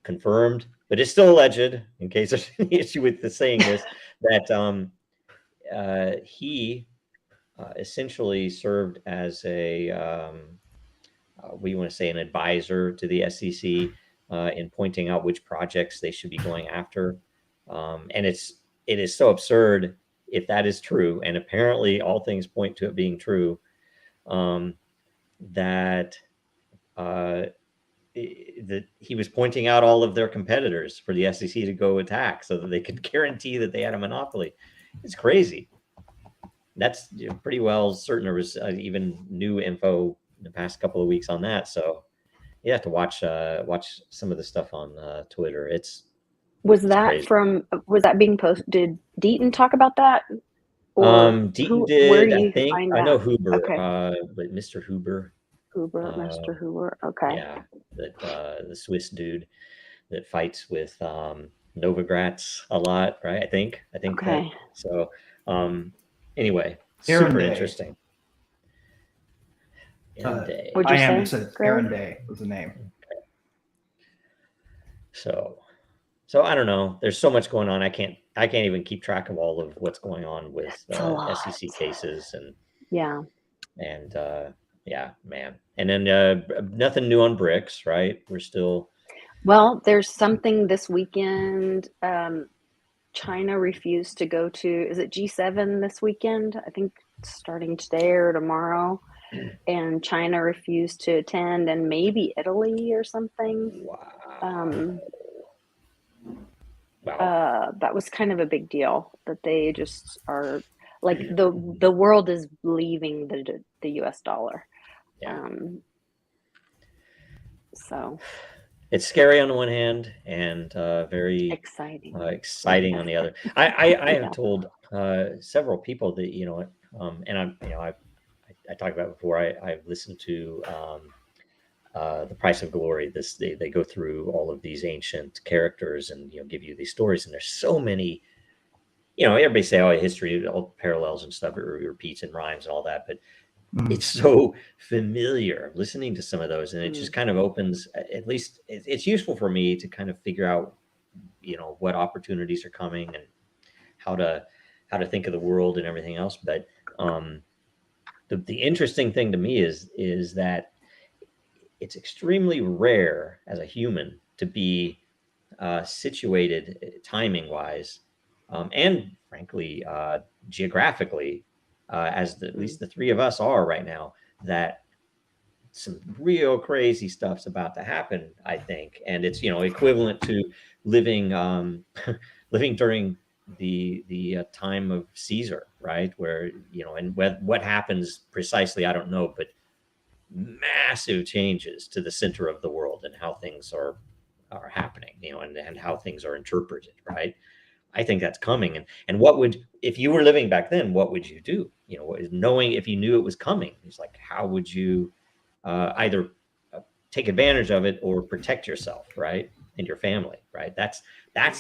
confirmed, but it's still alleged, in case there's any issue with the saying this, that he essentially served as a, we want to say, an advisor to the SEC in pointing out which projects they should be going after. And it is so absurd if that is true, and apparently all things point to it being true, that he was pointing out all of their competitors for the SEC to go attack so that they could guarantee that they had a monopoly. It's crazy. That's pretty well certain. There was even new info in the past couple of weeks on that. So you have to watch some of the stuff on Twitter. Was that being posted? Did Deaton talk about that? Or Deaton where did, do you I think. find I know that? Huber, Okay. but Mr. Huber. Mr. Hoover. Okay. Yeah, that the Swiss dude that fights with Novogratz a lot, right? I think Okay. that. So anyway, Aaron super Day. interesting. Aaron Day. What'd you I am. say, It said Greg? Aaron Day was the name. Okay. So I don't know. There's so much going on. I can't even keep track of all of what's going on with SEC cases and yeah, man. And then nothing new on BRICS, right? We're still. Well, there's something this weekend. China refused to go to, is it G7 this weekend? I think starting today or tomorrow. And China refused to attend, and maybe Italy or something. Wow. That was kind of a big deal, that they just are like the world is leaving the US dollar. Yeah. So it's scary on the one hand and very exciting on the other. I have told several people that, and I talked about before, I've listened to The Price of Glory. They go through all of these ancient characters and give you these stories, and there's so many. Everybody say, oh, history, all parallels and stuff, it repeats and rhymes and all that, but it's so familiar listening to some of those, and it just kind of opens, at least it's useful for me to kind of figure out what opportunities are coming and how to think of the world and everything else. But the interesting thing to me is that it's extremely rare as a human to be situated timing wise and frankly geographically as at least the three of us are right now, that some real crazy stuff's about to happen, I think. And it's equivalent to living living during the time of Caesar, right? Where and what happens precisely, I don't know, but massive changes to the center of the world and how things are happening, and how things are interpreted, right? I think that's coming. And what would, if you were living back then, what would you do? Knowing if you knew it was coming, it's like, how would you either take advantage of it or protect yourself, right? And your family, right? That's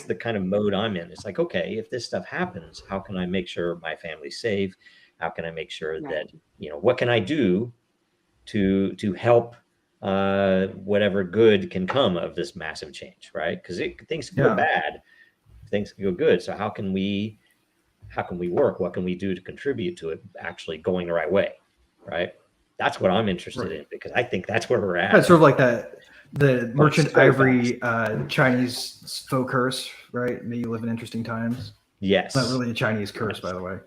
the kind of mode I'm in. It's like, okay, if this stuff happens, how can I make sure my family's safe? How can I make sure that, what can I do to help whatever good can come of this massive change, right? Because things can go bad, things can go good. So how can we work? What can we do to contribute to it actually going the right way, right? That's what I'm interested in, because I think that's where we're at. It's sort of like the merchant ivory Chinese faux curse, right? May you live in interesting times. Yes. It's not really a Chinese curse, by the way.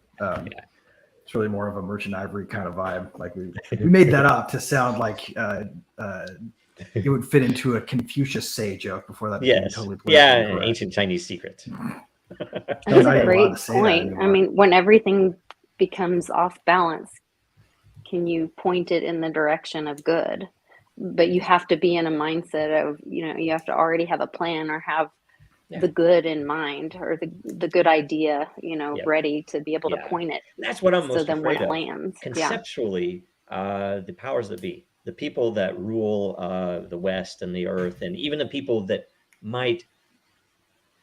It's really more of a merchant ivory kind of vibe. Like we made that up to sound like it would fit into a Confucius say joke before that became totally an ancient Chinese secret. That's a great point. I mean, when everything becomes off balance, can you point it in the direction of good? But you have to be in a mindset of, you have to already have a plan or have the good in mind, or the good idea, ready to be able to point it. That's what I'm most afraid of. Lands. Conceptually, the powers that be, the people that rule the West and the Earth, and even the people that might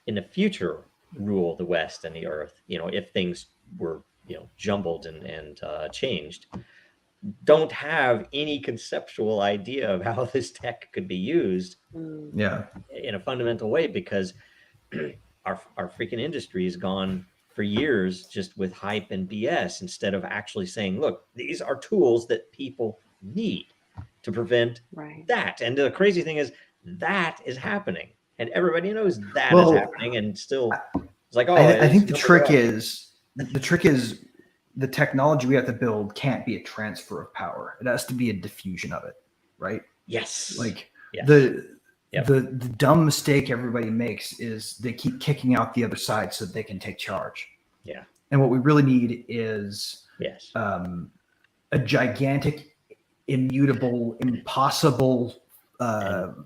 in the future rule the West and the Earth, if things were, jumbled and changed, don't have any conceptual idea of how this tech could be used in a fundamental way, because our freaking industry has gone for years just with hype and BS, instead of actually saying, look, these are tools that people need to prevent that. And the crazy thing is that is happening, and everybody knows that is happening, and still it's like, I think the trick is the technology we have to build can't be a transfer of power. It has to be a diffusion of it, right? Yes. Like the dumb mistake everybody makes is they keep kicking out the other side so that they can take charge. Yeah. And what we really need is a gigantic, immutable, impossible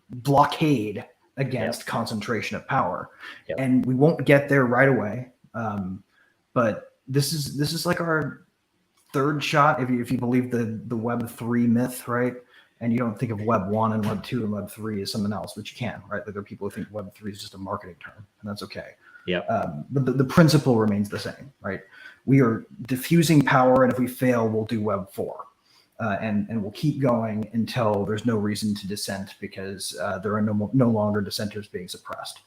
blockade against concentration of power. And we won't get there right away. But this is like our third shot, if you believe the Web 3 myth, right? And you don't think of Web 1 and Web 2 and Web 3 as something else, but you can, right? Like there are people who think Web 3 is just a marketing term, and that's okay. But the principle remains the same, right? We are diffusing power, and if we fail, we'll do Web 4. And we'll keep going until there's no reason to dissent, because there are no longer dissenters being suppressed.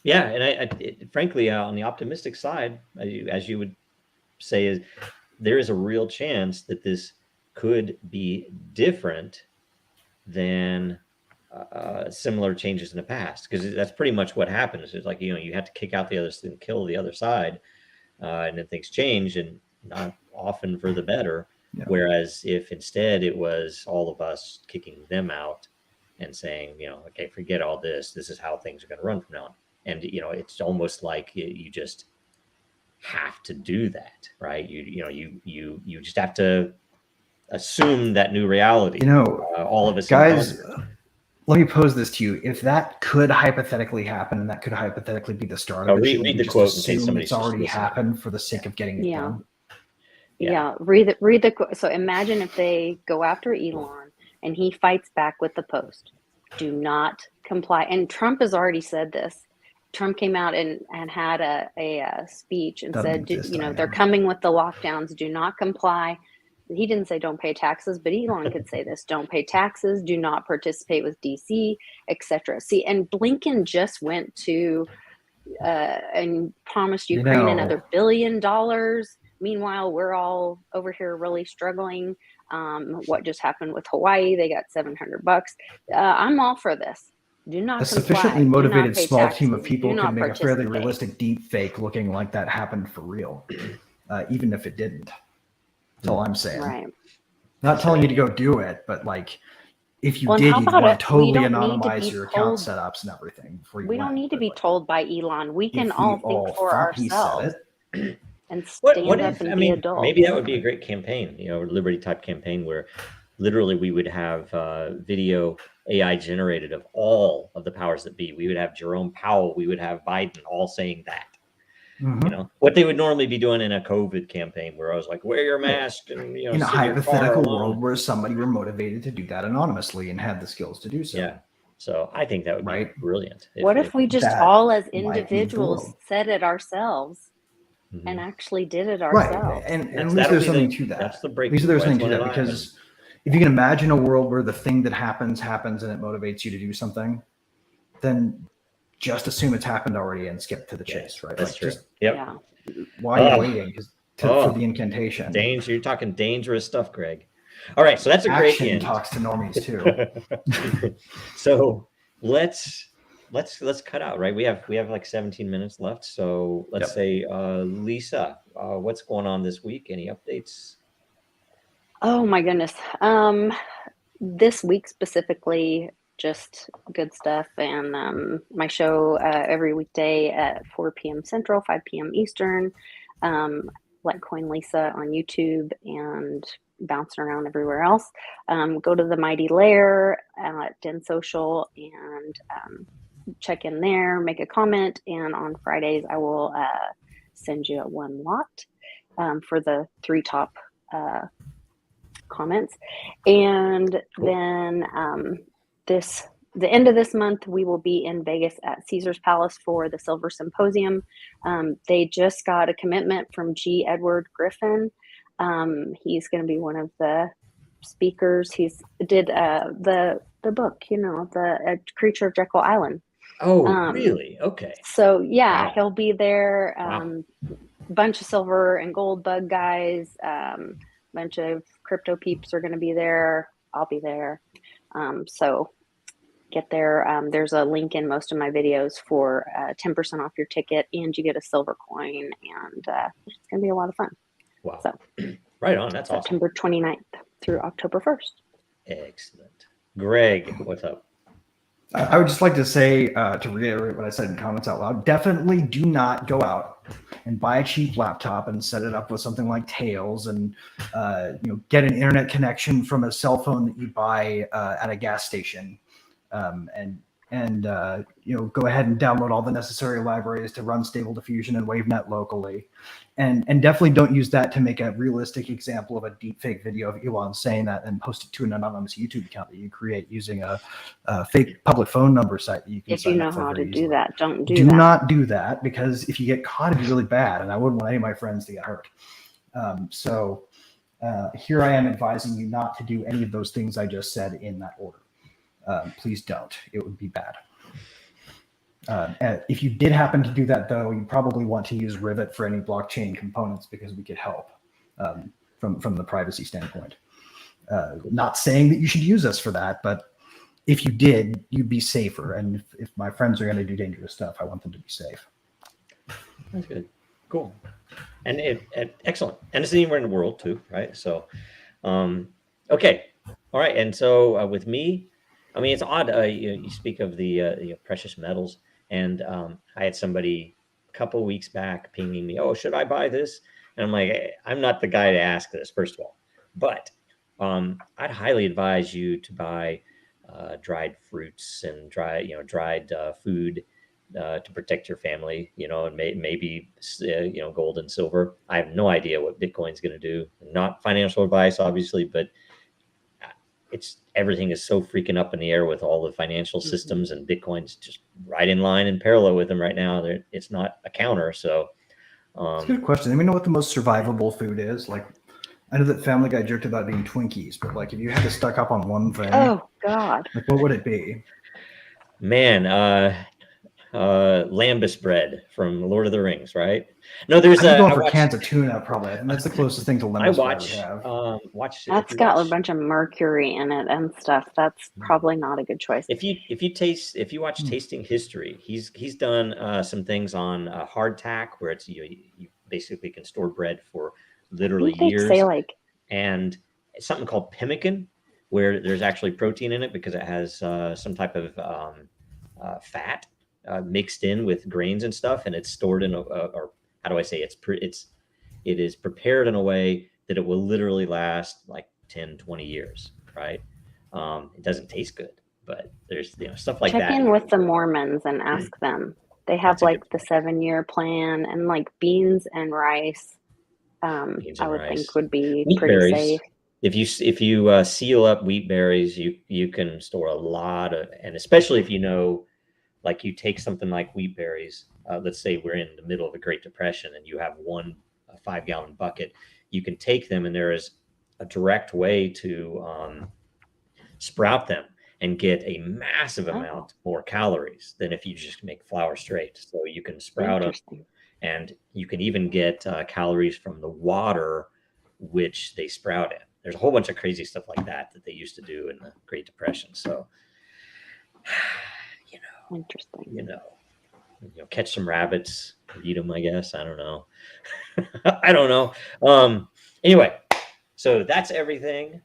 Yeah, and I frankly, on the optimistic side, as you would say, is there is a real chance that this could be different than similar changes in the past, because that's pretty much what happens. It's like, you have to kick out the others and kill the other side, and then things change, and not often for the better. Whereas if instead it was all of us kicking them out and saying, okay, forget all this. This is how things are going to run from now on. And, it's almost like you just have to do that, right? You just have to assume that new reality. All of us guys, let me pose this to you. If that could hypothetically happen, and that could hypothetically be the start of it, read the quote in case somebody's it's already happened for the sake of getting it done. Read the quote. So imagine if they go after Elon and he fights back with the Post. Do not comply. And Trump has already said this. Trump came out and had a speech and said, they're coming with the lockdowns. Do not comply. He didn't say don't pay taxes, but Elon could say this: don't pay taxes, do not participate with DC, etc. See, and Blinken just went to and promised Ukraine another $1 billion. Meanwhile, we're all over here really struggling. What just happened with Hawaii? They got $700. I'm all for this. Do not a sufficiently motivated small team of people can make a fairly realistic deep fake looking like that happened for real, even if it didn't. That's all I'm saying. Right. Not telling you to go do it, but like if you did, you'd want to totally anonymize your account setups and everything before you We don't need to be told by Elon. We can all think for ourselves and stand up and be adults. Maybe that would be a great campaign, Liberty type campaign, where literally we would have video AI generated of all of the powers that be. We would have Jerome Powell, we would have Biden, all saying that. Mm-hmm. What they would normally be doing in a COVID campaign, where I was like, wear your mask, and in a hypothetical world where somebody were motivated to do that anonymously and had the skills to do so. Yeah. So I think that would be brilliant. What if we just all as individuals said it ourselves and actually did it ourselves? Right. And at least there's something to that. That's the break. At least there's something to that, because if you can imagine a world where the thing that happens and it motivates you to do something, then just assume it's happened already and skip to the chase, right? That's Like, true. just Yep. Yeah. while you're waiting for the incantation. Danger. You're talking dangerous stuff, Greg. All right. So that's a great Action end. talks to normies too. So let's cut out, right? We have like 17 minutes left. So let's say, Lisa, what's going on this week? Any updates? Oh my goodness. This week specifically, just good stuff. And my show every weekday at 4 p.m. Central, 5 p.m. Eastern. Like Coin Lisa on YouTube and bouncing around everywhere else. Go to the Mighty Lair at Den.Social and check in there, make a comment. And on Fridays, I will send you one lot for the 3 top comments. And then the end of this month, we will be in Vegas at Caesar's Palace for the Silver Symposium. They just got a commitment from G. Edward Griffin. He's going to be one of the speakers. He's did the book, the Creature of Jekyll Island. Oh, really? Okay. So yeah, Wow. he'll be there. Wow. Bunch of silver and gold bug guys. Bunch of crypto peeps are going to be there. I'll be there. So get there. There's a link in most of my videos for 10% off your ticket, and you get a silver coin, and it's going to be a lot of fun. Wow. So right on. That's awesome. September 29th through October 1st. Excellent. Greg, what's up? I would just like to say, to reiterate what I said in comments out loud, definitely do not go out and buy a cheap laptop and set it up with something like Tails and get an internet connection from a cell phone that you buy at a gas station, and go ahead and download all the necessary libraries to run Stable Diffusion and WaveNet locally, and definitely don't use that to make a realistic example of a deepfake video of Elon saying that and post it to an anonymous YouTube account that you create using a fake public phone number site that you can. If you know how to do that, don't do that. Do not do that, because if you get caught, it'd be really bad, and I wouldn't want any of my friends to get hurt. So here I am advising you not to do any of those things I just said in that order. Please don't. It would be bad. If you did happen to do that, though, you probably want to use Rivet for any blockchain components, because we could help from the privacy standpoint. Not saying that you should use us for that, but if you did, you'd be safer. And if my friends are going to do dangerous stuff, I want them to be safe. That's good. Cool. And excellent. And it's anywhere in the world too, right? So, okay. All right. And so with me, I mean, it's odd. You speak of the precious metals, and I had somebody a couple weeks back pinging me, "Oh, should I buy this?" And I'm like, I'm not the guy to ask this, first of all, but I'd highly advise you to buy dried fruits and dried food to protect your family. And maybe gold and silver. I have no idea what Bitcoin's going to do. Not financial advice, obviously, but everything is so freaking up in the air with all the financial systems, and Bitcoin's just right in line and parallel with them right now. It's not a counter. So it's a good question. I mean, know what the most survivable food is? Like, I know that Family Guy joked about being Twinkies, but like, if you had to stuck up on one thing, oh God, like, what would it be? Man, lambus bread from Lord of the Rings, right? No, there's going for cans of tuna, probably. And that's the closest thing to lambus bread we have. That's got a bunch of mercury in it and stuff. That's probably not a good choice. If you watch Tasting History, he's done some things on hardtack, where it's you basically can store bread for literally years. And it's something called pemmican, where there's actually protein in it because it has some type of fat mixed in with grains and stuff, and it's stored in or how do I say, it is prepared in a way that it will literally last like 10, 20 years, right? It doesn't taste good, but there's stuff like that. Check in with the Mormons and ask them. They have like the 7-year plan, and like beans and rice. I would think would be pretty safe. If you seal up wheat berries, you can store a lot of, and especially if like you take something like wheat berries, let's say we're in the middle of a Great Depression and you have one 5-gallon bucket, you can take them, and there is a direct way to sprout them and get a massive amount more calories than if you just make flour straight. So you can sprout them, and you can even get calories from the water which they sprout in. There's a whole bunch of crazy stuff like that they used to do in the Great Depression. So, Interesting. You know, catch some rabbits, eat them, I guess. I don't know. I don't know. Anyway, so that's everything.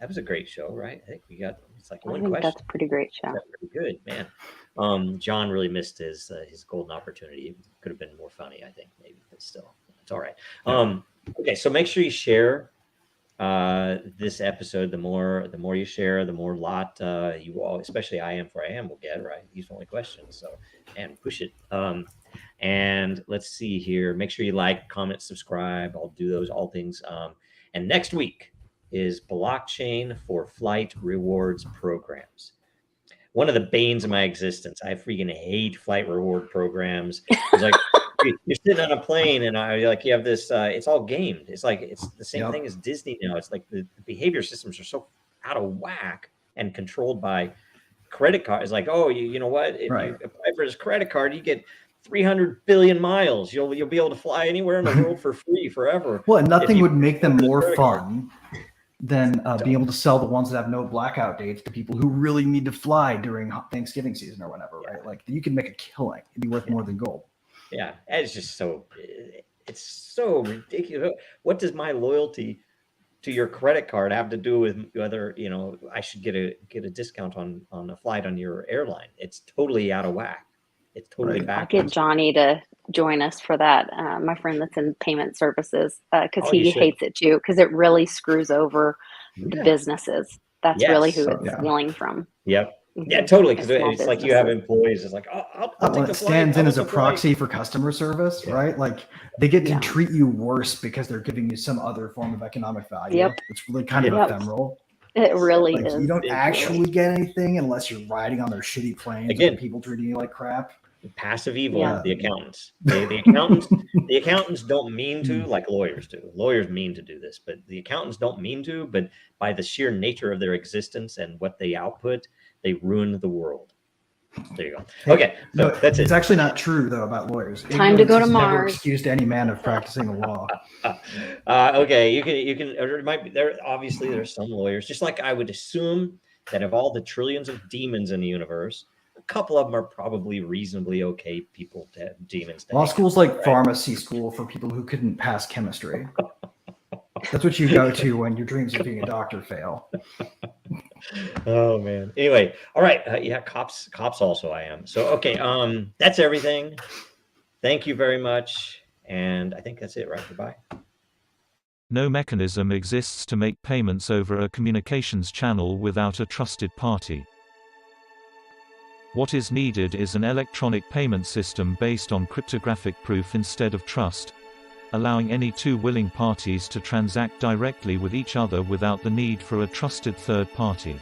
That was a great show, right? I think we got, it's like one question. That's a pretty great show. That's pretty good, man. John really missed his golden opportunity. It could have been more funny, I think, maybe, but still, it's all right. Okay, so make sure you share this episode. The more you share, the more lot you all, especially I am will get, right? These only questions. So, and push it. And let's see here. Make sure you like, comment, subscribe. I'll do those all things. And next week is blockchain for flight rewards programs. One of the banes of my existence. I freaking hate flight reward programs. It's like you're sitting on a plane and you have this. It's all gamed. It's like it's the same thing as Disney now. It's like the behavior systems are so out of whack and controlled by credit cards. It's like, oh, you know what? If you apply for this credit card, you get 300 billion miles. You'll be able to fly anywhere in the world for free forever. Well, nothing would make them more fun than being able to sell the ones that have no blackout dates to people who really need to fly during Thanksgiving season or whatever, right? Like you can make a killing. It'd be worth more than gold. Yeah, it's just it's so ridiculous. What does my loyalty to your credit card have to do with whether, I should get a discount on a flight on your airline? It's totally out of whack. It's totally backwards. I'll get Johnny to join us for that. My friend that's in payment services, because he hates it too, because it really screws over the businesses. That's really who it's stealing from. Yep. Yeah, totally. Because it's like you have employees. It's like, I'll take the flight. It stands in as a proxy for customer service, right? Like they get to treat you worse because they're giving you some other form of economic value. Yep. It's really kind of ephemeral. It really is. You don't actually get anything unless you're riding on their shitty planes. Again, and people treating you like crap. Passive evil. The accountants. The accountants don't mean to, like lawyers do. Lawyers mean to do this, but the accountants don't mean to. But by the sheer nature of their existence and what they output, they ruin the world. There you go. Okay, so that's it. It's actually not true though about lawyers. Time to go to Mars. Never excused any man of practicing the law. Okay, you can. Or it might be there. Obviously, there's some lawyers. Just like I would assume that of all the trillions of demons in the universe, a couple of them are probably reasonably okay people to have demons. Law school's like pharmacy school for people who couldn't pass chemistry. That's what you go to when your dreams of being a doctor fail. Oh man. Anyway, all right. Cops also I am. So okay, that's everything. Thank you very much. And I think that's it, right? Goodbye. No mechanism exists to make payments over a communications channel without a trusted party. What is needed is an electronic payment system based on cryptographic proof instead of trust, allowing any two willing parties to transact directly with each other without the need for a trusted third party.